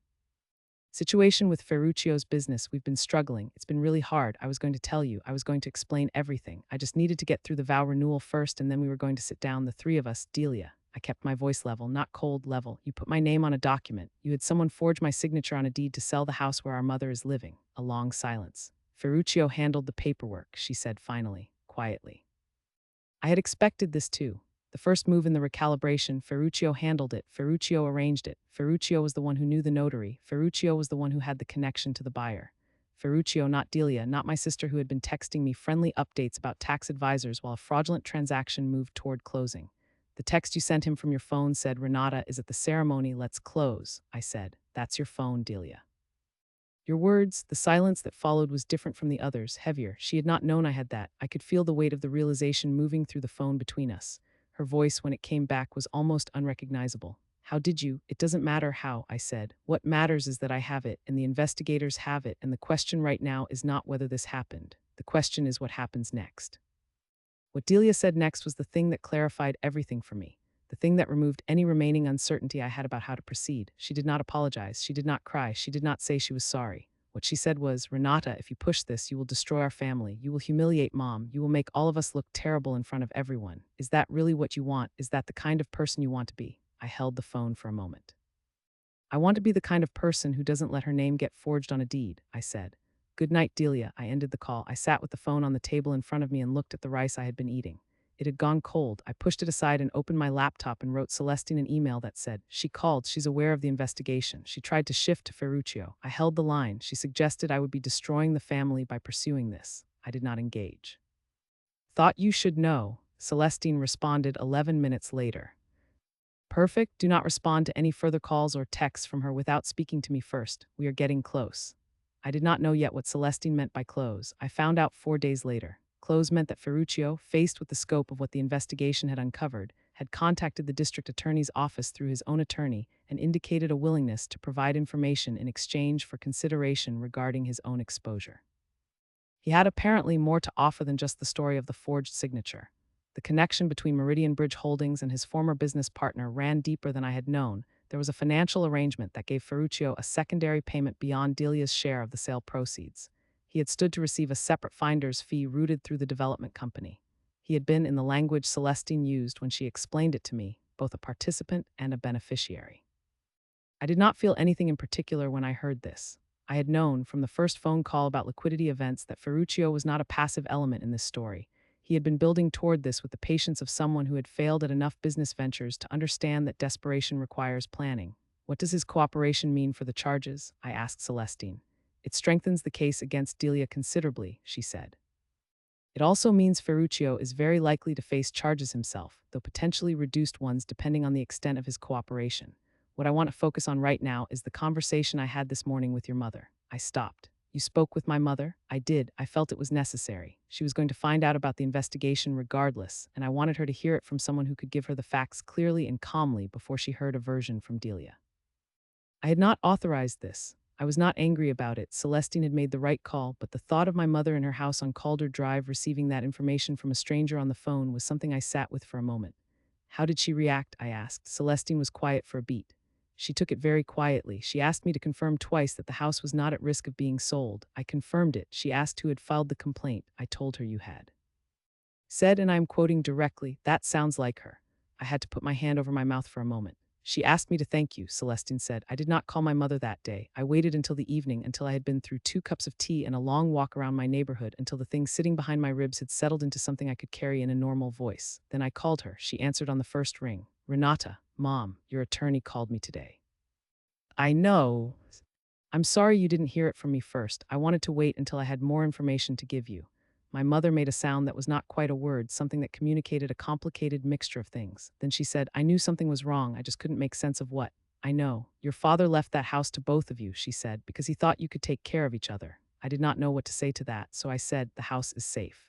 Situation with Ferruccio's business, we've been struggling. It's been really hard. I was going to tell you. I was going to explain everything. I just needed to get through the vow renewal first, and then we were going to sit down, the 3 of us, Delia. I kept my voice level, not cold level. You put my name on a document. You had someone forge my signature on a deed to sell the house where our mother is living. A long silence. Ferruccio handled the paperwork, she said finally, quietly. I had expected this too. The first move in the recalibration, Ferruccio handled it. Ferruccio arranged it. Ferruccio was the one who knew the notary. Ferruccio was the one who had the connection to the buyer. Ferruccio, not Delia, not my sister who had been texting me friendly updates about tax advisors while a fraudulent transaction moved toward closing. The text you sent him from your phone said, Renata is at the ceremony, let's close. I said, that's your phone, Delia. Your words, the silence that followed was different from the others, heavier. She had not known I had that. I could feel the weight of the realization moving through the phone between us. Her voice, when it came back, was almost unrecognizable. How did you? It doesn't matter how, I said. What matters is that I have it, and the investigators have it, and the question right now is not whether this happened. The question is what happens next. What Delia said next was the thing that clarified everything for me, the thing that removed any remaining uncertainty I had about how to proceed. She did not apologize. She did not cry. She did not say she was sorry. What she said was, Renata, if you push this, you will destroy our family. You will humiliate Mom. You will make all of us look terrible in front of everyone. Is that really what you want? Is that the kind of person you want to be? I held the phone for a moment. I want to be the kind of person who doesn't let her name get forged on a deed, I said. Good night, Delia. I ended the call. I sat with the phone on the table in front of me and looked at the rice I had been eating. It had gone cold. I pushed it aside and opened my laptop and wrote Celestine an email that said, she called. She's aware of the investigation. She tried to shift to Ferruccio. I held the line. She suggested I would be destroying the family by pursuing this. I did not engage. Thought you should know, Celestine responded 11 minutes later. Perfect. Do not respond to any further calls or texts from her without speaking to me first. We are getting close. I did not know yet what Celestine meant by close. I found out 4 days later. Close meant that Ferruccio, faced with the scope of what the investigation had uncovered, had contacted the district attorney's office through his own attorney and indicated a willingness to provide information in exchange for consideration regarding his own exposure. He had apparently more to offer than just the story of the forged signature. The connection between Meridian Bridge Holdings and his former business partner ran deeper than I had known. There was a financial arrangement that gave Ferruccio a secondary payment beyond Delia's share of the sale proceeds. He had stood to receive a separate finder's fee routed through the development company. He had been, in the language Celestine used when she explained it to me, both a participant and a beneficiary. I did not feel anything in particular when I heard this. I had known from the first phone call about liquidity events that Ferruccio was not a passive element in this story. He had been building toward this with the patience of someone who had failed at enough business ventures to understand that desperation requires planning. What does his cooperation mean for the charges? I asked Celestine. It strengthens the case against Delia considerably, she said. It also means Ferruccio is very likely to face charges himself, though potentially reduced ones depending on the extent of his cooperation. What I want to focus on right now is the conversation I had this morning with your mother. I stopped. You spoke with my mother? I did. I felt it was necessary. She was going to find out about the investigation regardless, and I wanted her to hear it from someone who could give her the facts clearly and calmly before she heard a version from Delia. I had not authorized this. I was not angry about it. Celestine had made the right call, but the thought of my mother in her house on Calder Drive receiving that information from a stranger on the phone was something I sat with for a moment. How did she react? I asked. Celestine was quiet for a beat. She took it very quietly. She asked me to confirm twice that the house was not at risk of being sold. I confirmed it. She asked who had filed the complaint. I told her you had. Said, and I am quoting directly, "That sounds like her." I had to put my hand over my mouth for a moment. She asked me to thank you, Celestine said. I did not call my mother that day. I waited until the evening, until I had been through 2 cups of tea and a long walk around my neighborhood, until the thing sitting behind my ribs had settled into something I could carry in a normal voice. Then I called her. She answered on the first ring. Renata, Mom, your attorney called me today. I know. I'm sorry you didn't hear it from me first. I wanted to wait until I had more information to give you. My mother made a sound that was not quite a word, something that communicated a complicated mixture of things. Then she said, I knew something was wrong. I just couldn't make sense of what. I know. Your father left that house to both of you, she said, because he thought you could take care of each other. I did not know what to say to that, so I said, the house is safe.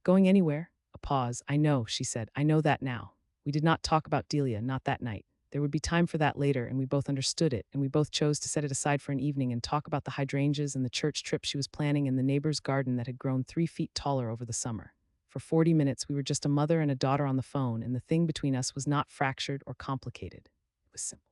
Going anywhere? A pause. I know, she said. I know that now. We did not talk about Delia, not that night. There would be time for that later, and we both understood it, and we both chose to set it aside for an evening and talk about the hydrangeas and the church trip she was planning in the neighbor's garden that had grown 3 feet taller over the summer. For 40 minutes, we were just a mother and a daughter on the phone, and the thing between us was not fractured or complicated. It was simple.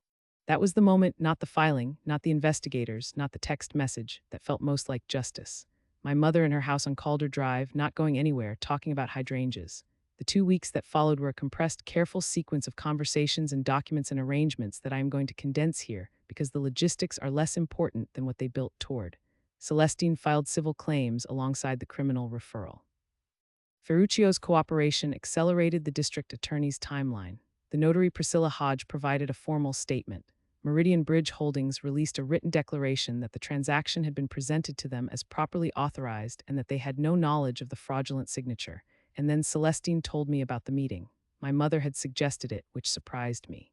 That was the moment, not the filing, not the investigators, not the text message, that felt most like justice. My mother in her house on Calder Drive, not going anywhere, talking about hydrangeas. The 2 weeks that followed were a compressed, careful sequence of conversations and documents and arrangements that I am going to condense here because the logistics are less important than what they built toward. Celestine filed civil claims alongside the criminal referral. Ferruccio's cooperation accelerated the district attorney's timeline. The notary Priscilla Hodge provided a formal statement. Meridian Bridge Holdings released a written declaration that the transaction had been presented to them as properly authorized and that they had no knowledge of the fraudulent signature. And then Celestine told me about the meeting. My mother had suggested it, which surprised me.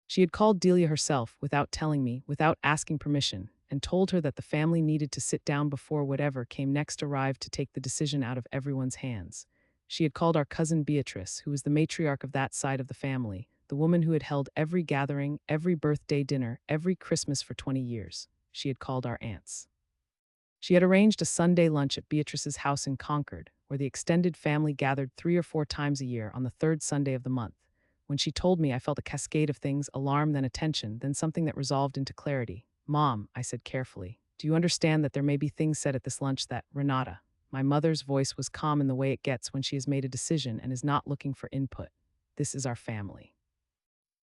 She had called Delia herself, without telling me, without asking permission, and told her that the family needed to sit down before whatever came next arrived to take the decision out of everyone's hands. She had called our cousin Beatrice, who was the matriarch of that side of the family, the woman who had held every gathering, every birthday dinner, every Christmas for 20 years. She had called our aunts. She had arranged a Sunday lunch at Beatrice's house in Concord, where the extended family gathered 3 or 4 times a year on the 3rd Sunday of the month. When she told me, I felt a cascade of things, alarm, then attention, then something that resolved into clarity. Mom, I said carefully, do you understand that there may be things said at this lunch that, Renata, my mother's voice was calm in the way it gets when she has made a decision and is not looking for input. This is our family.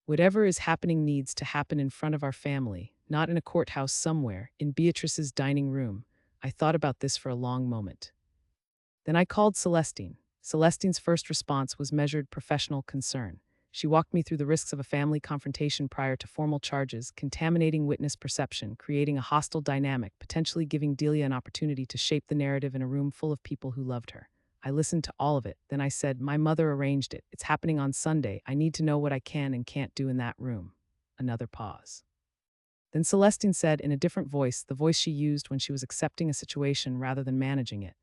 Whatever is happening needs to happen in front of our family, not in a courthouse somewhere, in Beatrice's dining room. I thought about this for a long moment. Then I called Celestine. Celestine's first response was measured professional concern. She walked me through the risks of a family confrontation prior to formal charges, contaminating witness perception, creating a hostile dynamic, potentially giving Delia an opportunity to shape the narrative in a room full of people who loved her. I listened to all of it. Then I said, my mother arranged it. It's happening on Sunday. I need to know what I can and can't do in that room. Another pause. Then Celestine said in a different voice, the voice she used when she was accepting a situation rather than managing it.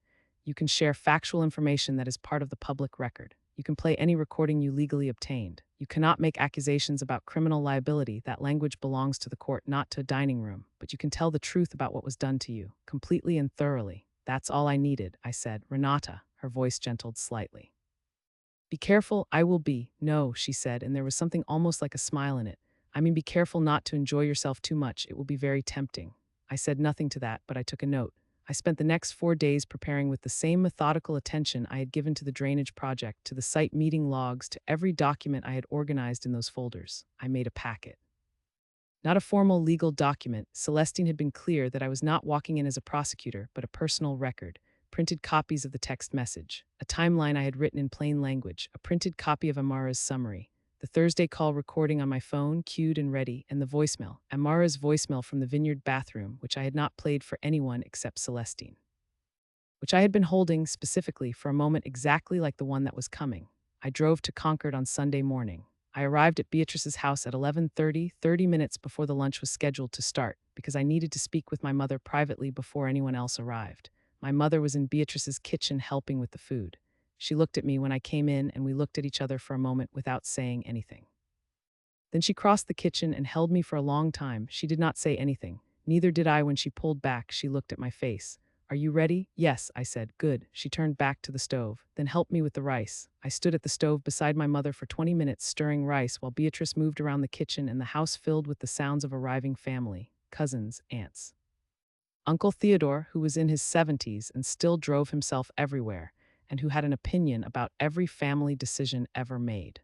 You can share factual information that is part of the public record. You can play any recording you legally obtained. You cannot make accusations about criminal liability. That language belongs to the court, not to a dining room. But you can tell the truth about what was done to you, completely and thoroughly. That's all I needed, I said. Renata, her voice gentled slightly. Be careful, I will be. No, she said, and there was something almost like a smile in it. I mean, be careful not to enjoy yourself too much. It will be very tempting. I said nothing to that, but I took a note. I spent the next 4 days preparing with the same methodical attention I had given to the drainage project, to the site meeting logs, to every document I had organized in those folders. I made a packet. Not a formal legal document, Celestine had been clear that I was not walking in as a prosecutor, but a personal record. Printed copies of the text message, a timeline I had written in plain language, a printed copy of Amara's summary, the Thursday call recording on my phone, queued and ready, and the voicemail, Amara's voicemail from the vineyard bathroom, which I had not played for anyone except Celestine, which I had been holding specifically for a moment exactly like the one that was coming. I drove to Concord on Sunday morning. I arrived at Beatrice's house at 11:30, 30 minutes before the lunch was scheduled to start, because I needed to speak with my mother privately before anyone else arrived. My mother was in Beatrice's kitchen helping with the food. She looked at me when I came in, and we looked at each other for a moment without saying anything. Then she crossed the kitchen and held me for a long time. She did not say anything. Neither did I when she pulled back. She looked at my face. "Are you ready?" "Yes," I said. "Good." She turned back to the stove. "Then help me with the rice." I stood at the stove beside my mother for 20 minutes stirring rice while Beatrice moved around the kitchen and the house filled with the sounds of arriving family, cousins, aunts. Uncle Theodore, who was in his 70s and still drove himself everywhere, and who had an opinion about every family decision ever made.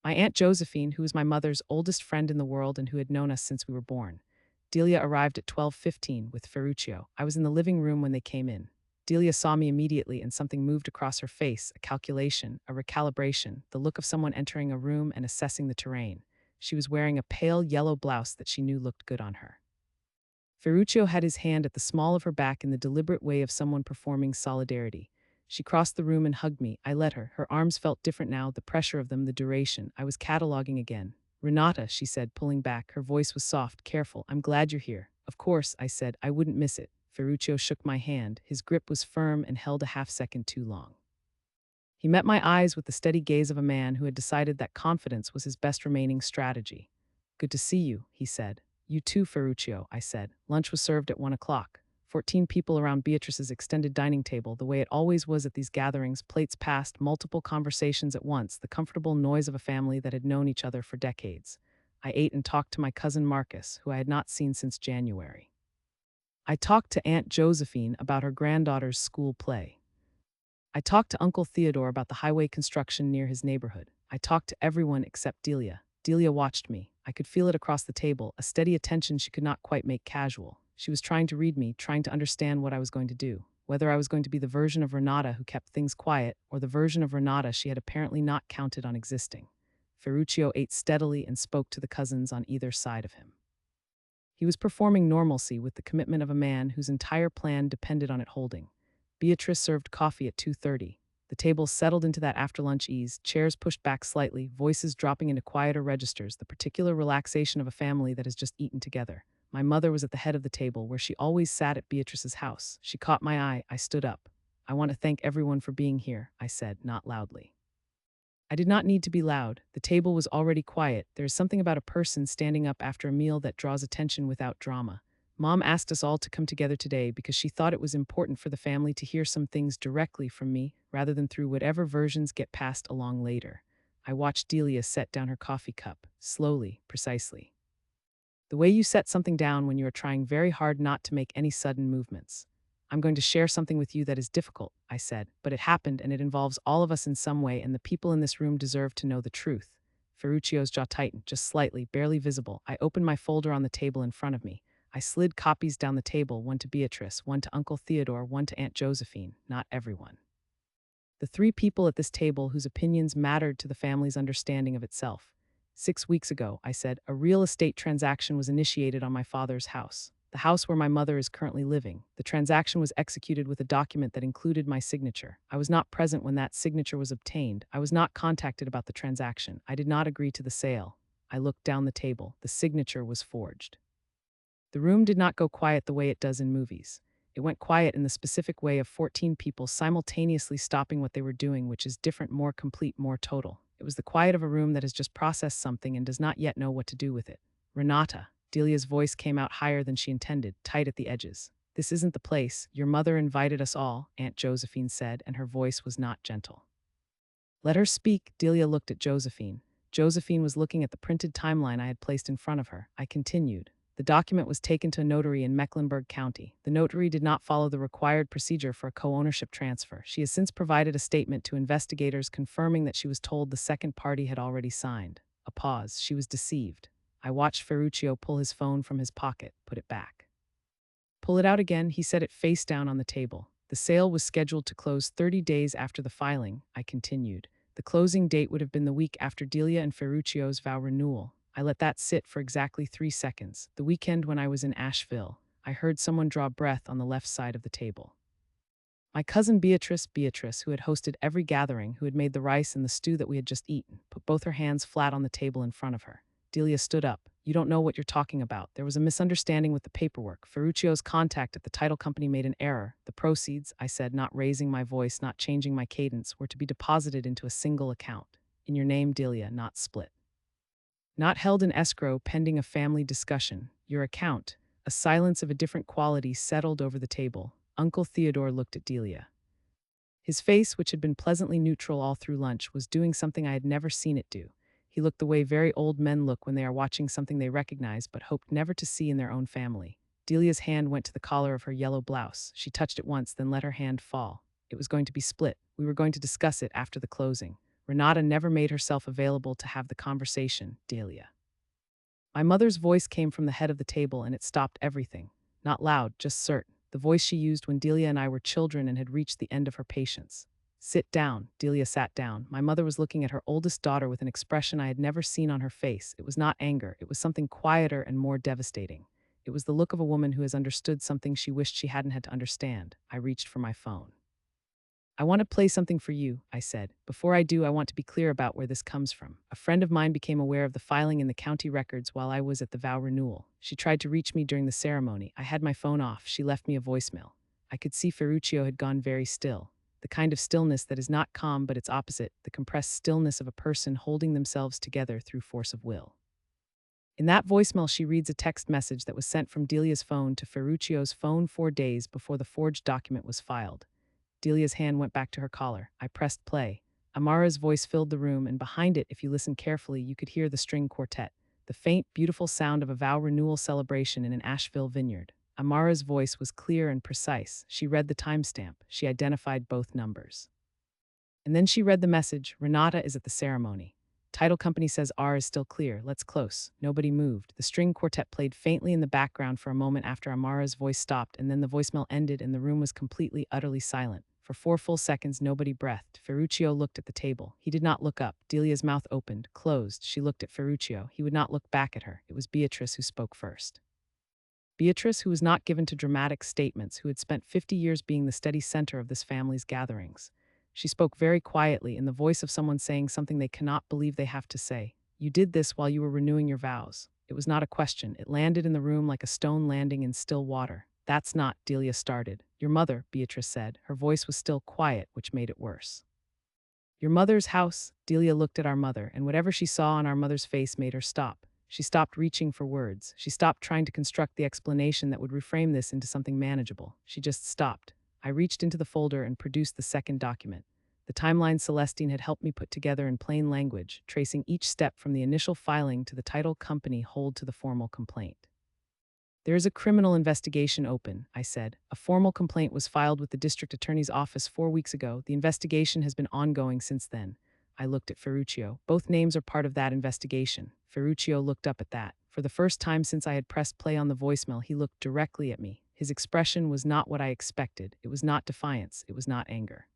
My Aunt Josephine, who was my mother's oldest friend in the world and who had known us since we were born. Delia arrived at 12:15 with Ferruccio. I was in the living room when they came in. Delia saw me immediately and something moved across her face, a calculation, a recalibration, the look of someone entering a room and assessing the terrain. She was wearing a pale yellow blouse that she knew looked good on her. Ferruccio had his hand at the small of her back in the deliberate way of someone performing solidarity. She crossed the room and hugged me. I let her. Her arms felt different now, the pressure of them, the duration. I was cataloging again. "Renata," she said, pulling back. Her voice was soft, careful. "I'm glad you're here." "Of course," I said. "I wouldn't miss it." Ferruccio shook my hand. His grip was firm and held a half-second too long. He met my eyes with the steady gaze of a man who had decided that confidence was his best remaining strategy. "Good to see you," he said. "You too, Ferruccio," I said. Lunch was served at 1 o'clock. 14 people around Beatrice's extended dining table, the way it always was at these gatherings, plates passed, multiple conversations at once, the comfortable noise of a family that had known each other for decades. I ate and talked to my cousin Marcus, who I had not seen since January. I talked to Aunt Josephine about her granddaughter's school play. I talked to Uncle Theodore about the highway construction near his neighborhood. I talked to everyone except Delia. Delia watched me. I could feel it across the table, a steady attention she could not quite make casual. She was trying to read me, trying to understand what I was going to do, whether I was going to be the version of Renata who kept things quiet, or the version of Renata she had apparently not counted on existing. Ferruccio ate steadily and spoke to the cousins on either side of him. He was performing normalcy with the commitment of a man whose entire plan depended on it holding. Beatrice served coffee at 2:30. The table settled into that after-lunch ease, chairs pushed back slightly, voices dropping into quieter registers, the particular relaxation of a family that has just eaten together. My mother was at the head of the table, where she always sat at Beatrice's house. She caught my eye. I stood up. "I want to thank everyone for being here," I said, not loudly. I did not need to be loud. The table was already quiet. There is something about a person standing up after a meal that draws attention without drama. Mom asked us all to come together today because she thought it was important for the family to hear some things directly from me, rather than through whatever versions get passed along later. I watched Delia set down her coffee cup, slowly, precisely. The way you set something down when you are trying very hard not to make any sudden movements. "I'm going to share something with you that is difficult," I said, "but it happened and it involves all of us in some way, and the people in this room deserve to know the truth." Ferruccio's jaw tightened, just slightly, barely visible. I opened my folder on the table in front of me. I slid copies down the table, one to Beatrice, one to Uncle Theodore, one to Aunt Josephine, not everyone. The 3 people at this table whose opinions mattered to the family's understanding of itself. 6 weeks ago, I said, a real estate transaction was initiated on my father's house, the house where my mother is currently living. The transaction was executed with a document that included my signature. I was not present when that signature was obtained. I was not contacted about the transaction. I did not agree to the sale. I looked down the table. The signature was forged. The room did not go quiet the way it does in movies. It went quiet in the specific way of 14 people simultaneously stopping what they were doing, which is different, more complete, more total. It was the quiet of a room that has just processed something and does not yet know what to do with it. "Renata," Delia's voice came out higher than she intended, tight at the edges. "This isn't the place. Your mother invited us all," Aunt Josephine said, and her voice was not gentle. "Let her speak." Delia looked at Josephine. Josephine was looking at the printed timeline I had placed in front of her. I continued. The document was taken to a notary in Mecklenburg County. The notary did not follow the required procedure for a co-ownership transfer. She has since provided a statement to investigators confirming that she was told the second party had already signed. A pause. She was deceived. I watched Ferruccio pull his phone from his pocket, put it back. Pull it out again, he set it face down on the table. The sale was scheduled to close 30 days after the filing, I continued. The closing date would have been the week after Delia and Ferruccio's vow renewal. I let that sit for exactly 3 seconds. The weekend when I was in Asheville, I heard someone draw breath on the left side of the table. My cousin Beatrice, who had hosted every gathering, who had made the rice and the stew that we had just eaten, put both her hands flat on the table in front of her. Delia stood up. You don't know what you're talking about. There was a misunderstanding with the paperwork. Ferruccio's contact at the title company made an error. The proceeds, I said, not raising my voice, not changing my cadence, were to be deposited into a single account. In your name, Delia, not split. Not held in escrow pending a family discussion. Your account. A silence of a different quality settled over the table. Uncle Theodore looked at Delia. His face, which had been pleasantly neutral all through lunch, was doing something I had never seen it do. He looked the way very old men look when they are watching something they recognize but hoped never to see in their own family. Delia's hand went to the collar of her yellow blouse. She touched it once, then let her hand fall. It was going to be split. We were going to discuss it after the closing. Renata never made herself available to have the conversation, Delia. My mother's voice came from the head of the table and it stopped everything. Not loud, just certain. The voice she used when Delia and I were children and had reached the end of her patience. Sit down. Delia sat down. My mother was looking at her oldest daughter with an expression I had never seen on her face. It was not anger. It was something quieter and more devastating. It was the look of a woman who has understood something she wished she hadn't had to understand. I reached for my phone. I want to play something for you, I said. Before I do, I want to be clear about where this comes from. A friend of mine became aware of the filing in the county records while I was at the vow renewal. She tried to reach me during the ceremony. I had my phone off. She left me a voicemail. I could see Ferruccio had gone very still. The kind of stillness that is not calm but its opposite, the compressed stillness of a person holding themselves together through force of will. In that voicemail, she reads a text message that was sent from Delia's phone to Ferruccio's phone 4 days before the forged document was filed. Delia's hand went back to her collar. I pressed play. Amara's voice filled the room, and behind it, if you listened carefully, you could hear the string quartet, the faint, beautiful sound of a vow renewal celebration in an Asheville vineyard. Amara's voice was clear and precise. She read the timestamp. She identified both numbers. And then she read the message, Renata is at the ceremony. Title company says R is still clear. Let's close. Nobody moved. The string quartet played faintly in the background for a moment after Amara's voice stopped, and then the voicemail ended and the room was completely, utterly silent. For 4 full seconds, nobody breathed. Ferruccio looked at the table. He did not look up. Delia's mouth opened, closed. She looked at Ferruccio. He would not look back at her. It was Beatrice who spoke first. Beatrice, who was not given to dramatic statements, who had spent 50 years being the steady center of this family's gatherings. She spoke very quietly in the voice of someone saying something they cannot believe they have to say. You did this while you were renewing your vows. It was not a question. It landed in the room like a stone landing in still water. That's not, Delia started. Your mother, Beatrice said. Her voice was still quiet, which made it worse. Your mother's house? Delia looked at our mother, and whatever she saw on our mother's face made her stop. She stopped reaching for words. She stopped trying to construct the explanation that would reframe this into something manageable. She just stopped. I reached into the folder and produced the second document. The timeline Celestine had helped me put together in plain language, tracing each step from the initial filing to the title company hold to the formal complaint. There is a criminal investigation open, I said. A formal complaint was filed with the district attorney's office 4 weeks ago. The investigation has been ongoing since then. I looked at Ferruccio. Both names are part of that investigation. Ferruccio looked up at that. For the first time since I had pressed play on the voicemail, he looked directly at me. His expression was not what I expected. It was not defiance. It was not anger.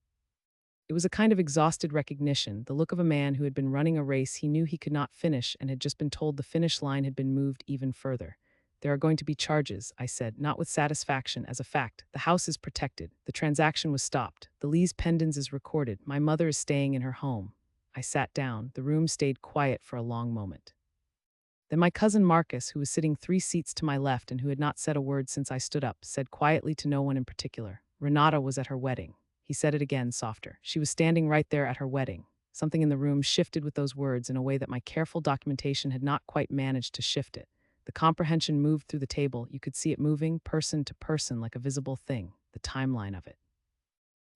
It was a kind of exhausted recognition, the look of a man who had been running a race he knew he could not finish and had just been told the finish line had been moved even further. There are going to be charges, I said, not with satisfaction, as a fact. The house is protected. The transaction was stopped. The lease pendens is recorded. My mother is staying in her home. I sat down. The room stayed quiet for a long moment. Then my cousin Marcus, who was sitting 3 seats to my left and who had not said a word since I stood up, said quietly to no one in particular, Renata was at her wedding. He said it again, softer. She was standing right there at her wedding. Something in the room shifted with those words in a way that my careful documentation had not quite managed to shift it. The comprehension moved through the table. You could see it moving, person to person, like a visible thing, the timeline of it.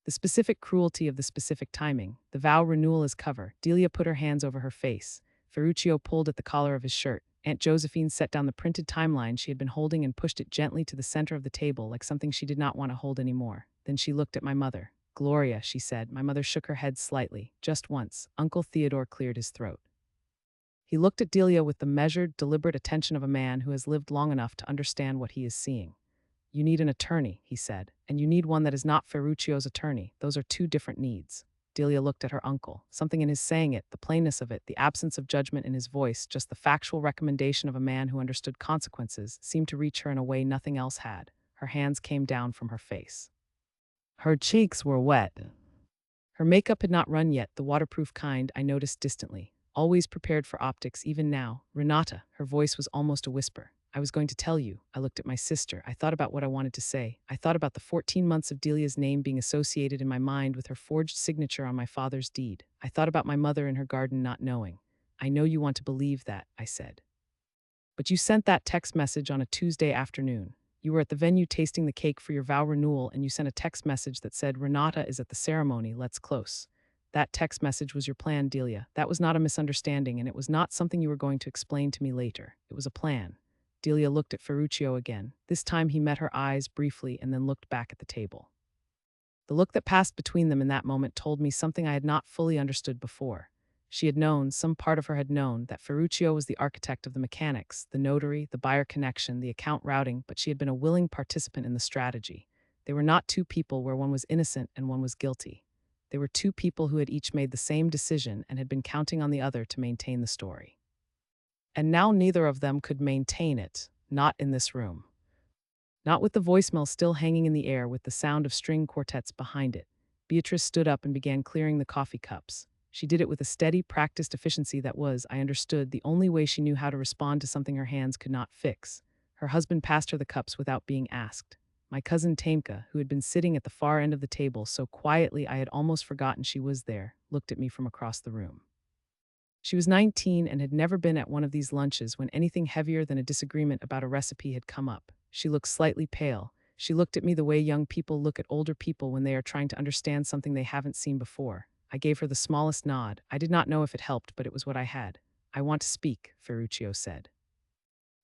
The specific cruelty of the specific timing, the vow renewal as cover. Delia put her hands over her face. Ferruccio pulled at the collar of his shirt. Aunt Josephine set down the printed timeline she had been holding and pushed it gently to the center of the table like something she did not want to hold anymore. Then she looked at my mother. "Gloria," she said. My mother shook her head slightly. Just once. Uncle Theodore cleared his throat. He looked at Delia with the measured, deliberate attention of a man who has lived long enough to understand what he is seeing. "You need an attorney," he said, "and you need one that is not Ferruccio's attorney. Those are two different needs." Delia looked at her uncle. Something in his saying it, the plainness of it, the absence of judgment in his voice, just the factual recommendation of a man who understood consequences, seemed to reach her in a way nothing else had. Her hands came down from her face. Her cheeks were wet. Her makeup had not run yet, the waterproof kind I noticed distantly. Always prepared for optics, even now. "Renata," her voice was almost a whisper. "I was going to tell you." I looked at my sister. I thought about what I wanted to say. I thought about the 14 months of Delia's name being associated in my mind with her forged signature on my father's deed. I thought about my mother in her garden not knowing. "I know you want to believe that," I said. "But you sent that text message on a Tuesday afternoon. You were at the venue tasting the cake for your vow renewal, and you sent a text message that said, 'Renata is at the ceremony, let's close.' That text message was your plan, Delia. That was not a misunderstanding, and it was not something you were going to explain to me later. It was a plan." Delia looked at Ferruccio again. This time he met her eyes briefly and then looked back at the table. The look that passed between them in that moment told me something I had not fully understood before. She had known, some part of her had known, that Ferruccio was the architect of the mechanics, the notary, the buyer connection, the account routing, but she had been a willing participant in the strategy. They were not two people where one was innocent and one was guilty. They were two people who had each made the same decision and had been counting on the other to maintain the story. And now neither of them could maintain it, not in this room. Not with the voicemail still hanging in the air with the sound of string quartets behind it. Beatrice stood up and began clearing the coffee cups. She did it with a steady, practiced efficiency that was, I understood, the only way she knew how to respond to something her hands could not fix. Her husband passed her the cups without being asked. My cousin Tamka, who had been sitting at the far end of the table so quietly I had almost forgotten she was there, looked at me from across the room. She was 19 and had never been at one of these lunches when anything heavier than a disagreement about a recipe had come up. She looked slightly pale. She looked at me the way young people look at older people when they are trying to understand something they haven't seen before. I gave her the smallest nod. I did not know if it helped, but it was what I had. "I want to speak," Ferruccio said.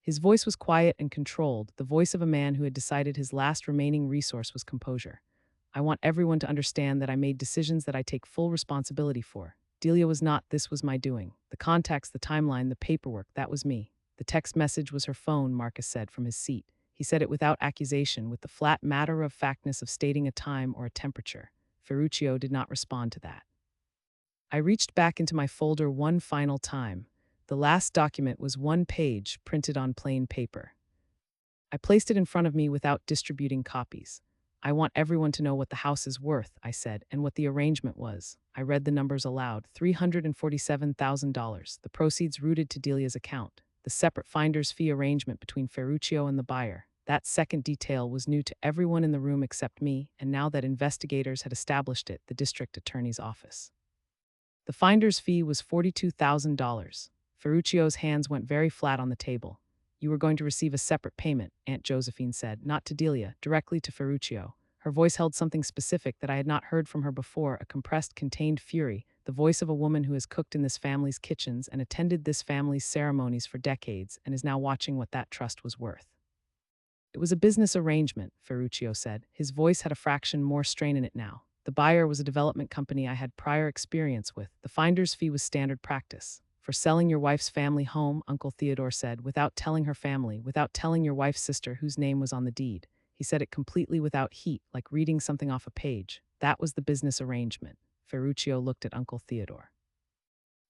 His voice was quiet and controlled, the voice of a man who had decided his last remaining resource was composure. "I want everyone to understand that I made decisions that I take full responsibility for. Delia was not, this was my doing. The context, the timeline, the paperwork, that was me." The text message was her phone, Marcus said from his seat. He said it without accusation, with the flat matter-of-factness of stating a time or a temperature. Ferruccio did not respond to that. I reached back into my folder one final time. The last document was one page, printed on plain paper. I placed it in front of me without distributing copies. "I want everyone to know what the house is worth," I said, "and what the arrangement was." I read the numbers aloud. $347,000, the proceeds routed to Delia's account. The separate finder's fee arrangement between Ferruccio and the buyer. That second detail was new to everyone in the room except me, and now that investigators had established it, the district attorney's office. The finder's fee was $42,000. Ferruccio's hands went very flat on the table. "You were going to receive a separate payment," Aunt Josephine said, not to Delia, directly to Ferruccio. Her voice held something specific that I had not heard from her before, a compressed, contained fury, the voice of a woman who has cooked in this family's kitchens and attended this family's ceremonies for decades and is now watching what that trust was worth. "It was a business arrangement," Ferruccio said. His voice had a fraction more strain in it now. "The buyer was a development company I had prior experience with. The finder's fee was standard practice. For selling your wife's family home," Uncle Theodore said, "without telling her family, without telling your wife's sister whose name was on the deed." He said it completely without heat, like reading something off a page. "That was the business arrangement." Ferruccio looked at Uncle Theodore.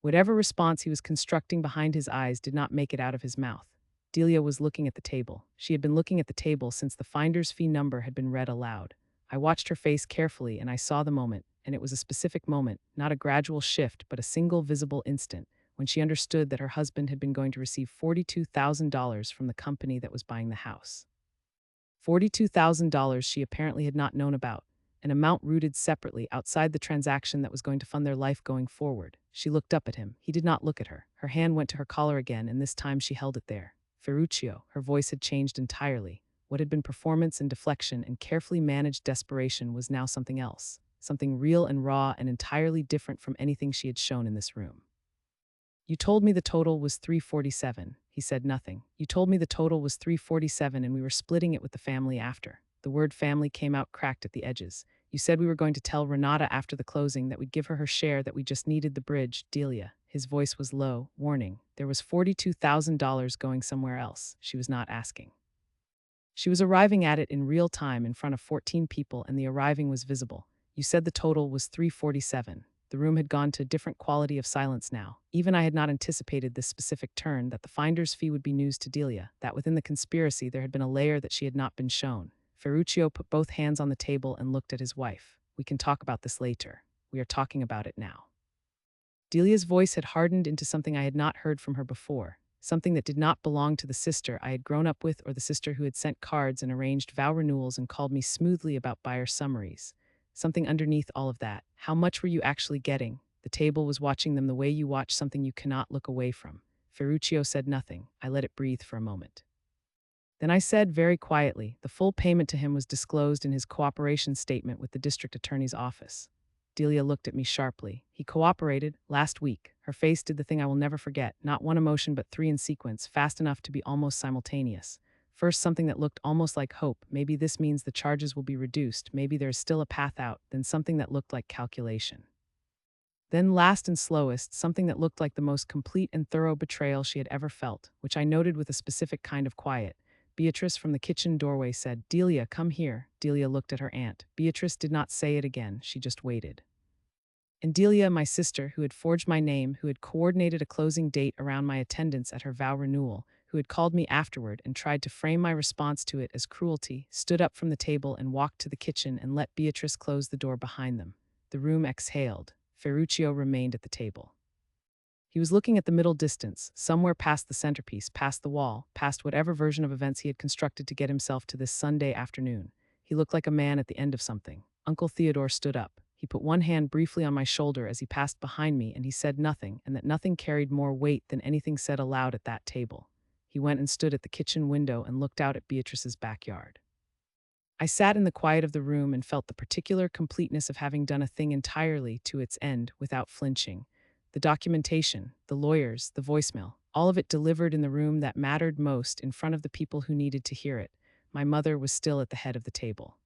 Whatever response he was constructing behind his eyes did not make it out of his mouth. Delia was looking at the table. She had been looking at the table since the finder's fee number had been read aloud. I watched her face carefully and I saw the moment, and it was a specific moment, not a gradual shift, but a single visible instant, when she understood that her husband had been going to receive $42,000 from the company that was buying the house. $42,000 she apparently had not known about, an amount rooted separately outside the transaction that was going to fund their life going forward. She looked up at him. He did not look at her. Her hand went to her collar again, and this time she held it there. "Ferruccio," her voice had changed entirely. What had been performance and deflection and carefully managed desperation was now something else, something real and raw and entirely different from anything she had shown in this room. "You told me the total was $347," he He said nothing. You told me the total was 347 and we were splitting it with the family after. The word family came out cracked at the edges. You said we were going to tell Renata after the closing that we'd give her her share, that we just needed the bridge, Delia. His voice was low, warning. There was $42,000 going somewhere else. She was not asking. She was arriving at it in real time in front of 14 people, and the arriving was visible. You said the total was 347. The room had gone to a different quality of silence now. Even I had not anticipated this specific turn, that the finder's fee would be news to Delia, that within the conspiracy there had been a layer that she had not been shown. Ferruccio put both hands on the table and looked at his wife. We can talk about this later. We are talking about it now. Delia's voice had hardened into something I had not heard from her before, something that did not belong to the sister I had grown up with or the sister who had sent cards and arranged vow renewals and called me smoothly about buyer summaries. Something underneath all of that. How much were you actually getting? The table was watching them the way you watch something you cannot look away from. Ferruccio said nothing. I let it breathe for a moment. Then I said very quietly, the full payment to him was disclosed in his cooperation statement with the district attorney's office. Delia looked at me sharply. He cooperated last week. Her face did the thing I will never forget, not one emotion but three in sequence, fast enough to be almost simultaneous. First, something that looked almost like hope. Maybe this means the charges will be reduced. Maybe there is still a path out. Then something that looked like calculation. Then last and slowest, something that looked like the most complete and thorough betrayal she had ever felt, which I noted with a specific kind of quiet. Beatrice from the kitchen doorway said, Delia, come here. Delia looked at her aunt. Beatrice did not say it again. She just waited. And Delia, my sister, who had forged my name, who had coordinated a closing date around my attendance at her vow renewal, who had called me afterward and tried to frame my response to it as cruelty, stood up from the table and walked to the kitchen and let Beatrice close the door behind them. The room exhaled. Ferruccio remained at the table. He was looking at the middle distance, somewhere past the centerpiece, past the wall, past whatever version of events he had constructed to get himself to this Sunday afternoon. He looked like a man at the end of something. Uncle Theodore stood up. He put one hand briefly on my shoulder as he passed behind me, and he said nothing, and that nothing carried more weight than anything said aloud at that table. He went and stood at the kitchen window and looked out at Beatrice's backyard. I sat in the quiet of the room and felt the particular completeness of having done a thing entirely to its end without flinching. The documentation, the lawyers, the voicemail, all of it delivered in the room that mattered most in front of the people who needed to hear it. My mother was still at the head of the table.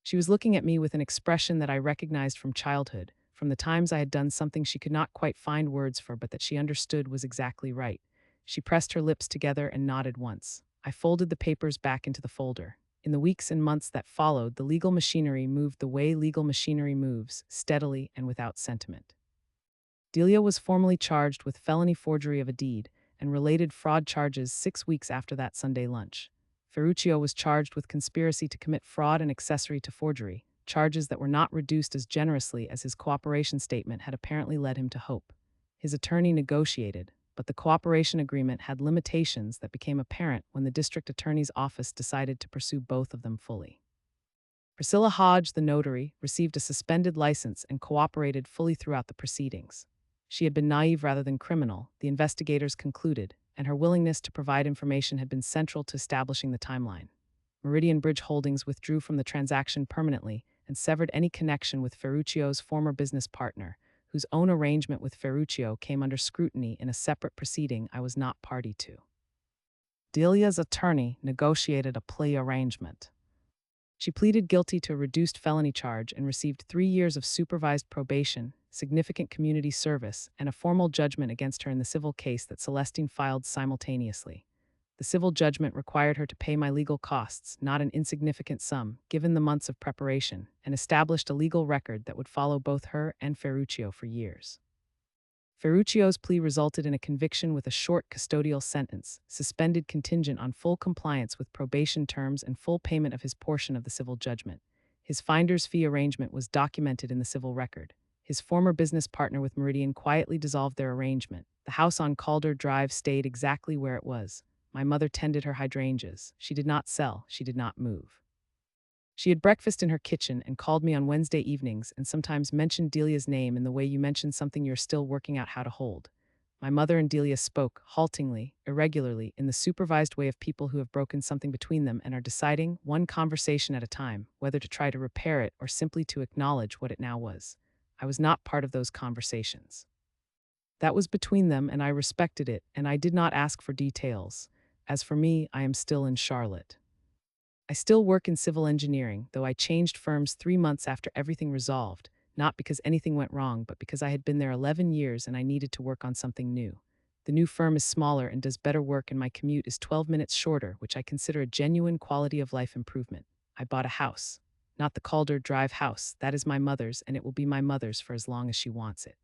She was looking at me with an expression that I recognized from childhood, from the times I had done something she could not quite find words for but that she understood was exactly right. She pressed her lips together and nodded once. I folded the papers back into the folder. In the weeks and months that followed, the legal machinery moved the way legal machinery moves, steadily and without sentiment. Delia was formally charged with felony forgery of a deed and related fraud charges 6 weeks after that Sunday lunch. Ferruccio was charged with conspiracy to commit fraud and accessory to forgery, charges that were not reduced as generously as his cooperation statement had apparently led him to hope. His attorney negotiated, but the cooperation agreement had limitations that became apparent when the district attorney's office decided to pursue both of them fully. Priscilla Hodge, the notary, received a suspended license and cooperated fully throughout the proceedings. She had been naive rather than criminal, the investigators concluded, and her willingness to provide information had been central to establishing the timeline. Meridian Bridge Holdings withdrew from the transaction permanently and severed any connection with Ferruccio's former business partner, whose own arrangement with Ferruccio came under scrutiny in a separate proceeding I was not party to. Delia's attorney negotiated a plea arrangement. She pleaded guilty to a reduced felony charge and received 3 years of supervised probation, significant community service, and a formal judgment against her in the civil case that Celestine filed simultaneously. The civil judgment required her to pay my legal costs, not an insignificant sum, given the months of preparation, and established a legal record that would follow both her and Ferruccio for years. Ferruccio's plea resulted in a conviction with a short custodial sentence, suspended contingent on full compliance with probation terms and full payment of his portion of the civil judgment. His finder's fee arrangement was documented in the civil record. His former business partner with Meridian quietly dissolved their arrangement. The house on Calder Drive stayed exactly where it was. My mother tended her hydrangeas. She did not sell. She did not move. She had breakfast in her kitchen and called me on Wednesday evenings and sometimes mentioned Delia's name in the way you mention something you're still working out how to hold. My mother and Delia spoke, haltingly, irregularly, in the supervised way of people who have broken something between them and are deciding, one conversation at a time, whether to try to repair it or simply to acknowledge what it now was. I was not part of those conversations. That was between them, and I respected it, and I did not ask for details. As for me, I am still in Charlotte. I still work in civil engineering, though I changed firms 3 months after everything resolved, not because anything went wrong, but because I had been there 11 years and I needed to work on something new. The new firm is smaller and does better work, and my commute is 12 minutes shorter, which I consider a genuine quality of life improvement. I bought a house. Not the Calder Drive house, that is my mother's, and it will be my mother's for as long as she wants it.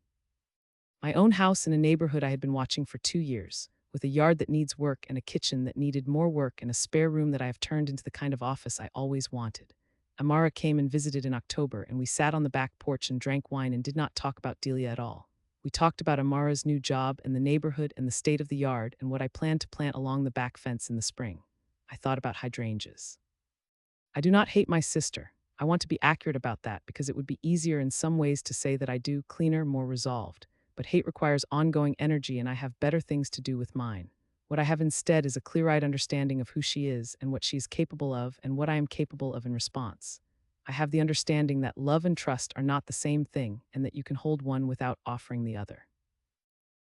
My own house in a neighborhood I had been watching for 2 years, with a yard that needs work and a kitchen that needed more work and a spare room that I have turned into the kind of office I always wanted. Amara came and visited in October, and we sat on the back porch and drank wine and did not talk about Delia at all. We talked about Amara's new job and the neighborhood and the state of the yard and what I planned to plant along the back fence in the spring. I thought about hydrangeas. I do not hate my sister. I want to be accurate about that because it would be easier in some ways to say that I do, cleaner, more resolved. But hate requires ongoing energy, and I have better things to do with mine. What I have instead is a clear-eyed understanding of who she is and what she is capable of and what I am capable of in response. I have the understanding that love and trust are not the same thing and that you can hold one without offering the other.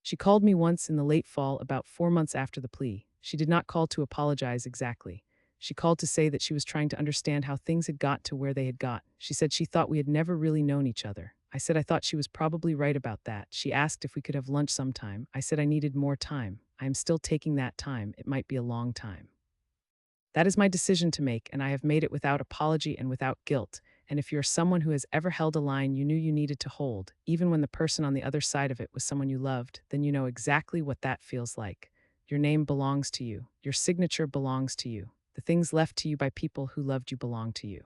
She called me once in the late fall, about 4 months after the plea. She did not call to apologize exactly. She called to say that she was trying to understand how things had got to where they had got. She said she thought we had never really known each other. I said I thought she was probably right about that. She asked if we could have lunch sometime. I said I needed more time. I am still taking that time. It might be a long time. That is my decision to make, and I have made it without apology and without guilt. And if you're someone who has ever held a line you knew you needed to hold, even when the person on the other side of it was someone you loved, then you know exactly what that feels like. Your name belongs to you. Your signature belongs to you. The things left to you by people who loved you belong to you.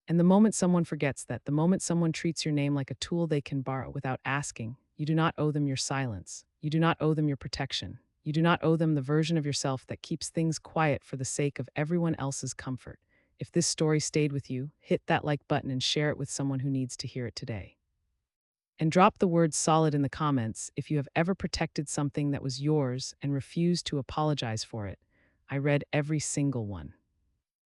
And the moment someone forgets that, the moment someone treats your name like a tool they can borrow without asking, you do not owe them your silence. You do not owe them your protection. You do not owe them the version of yourself that keeps things quiet for the sake of everyone else's comfort. If this story stayed with you, hit that like button and share it with someone who needs to hear it today. And drop the word solid in the comments if you have ever protected something that was yours and refused to apologize for it. I read every single one.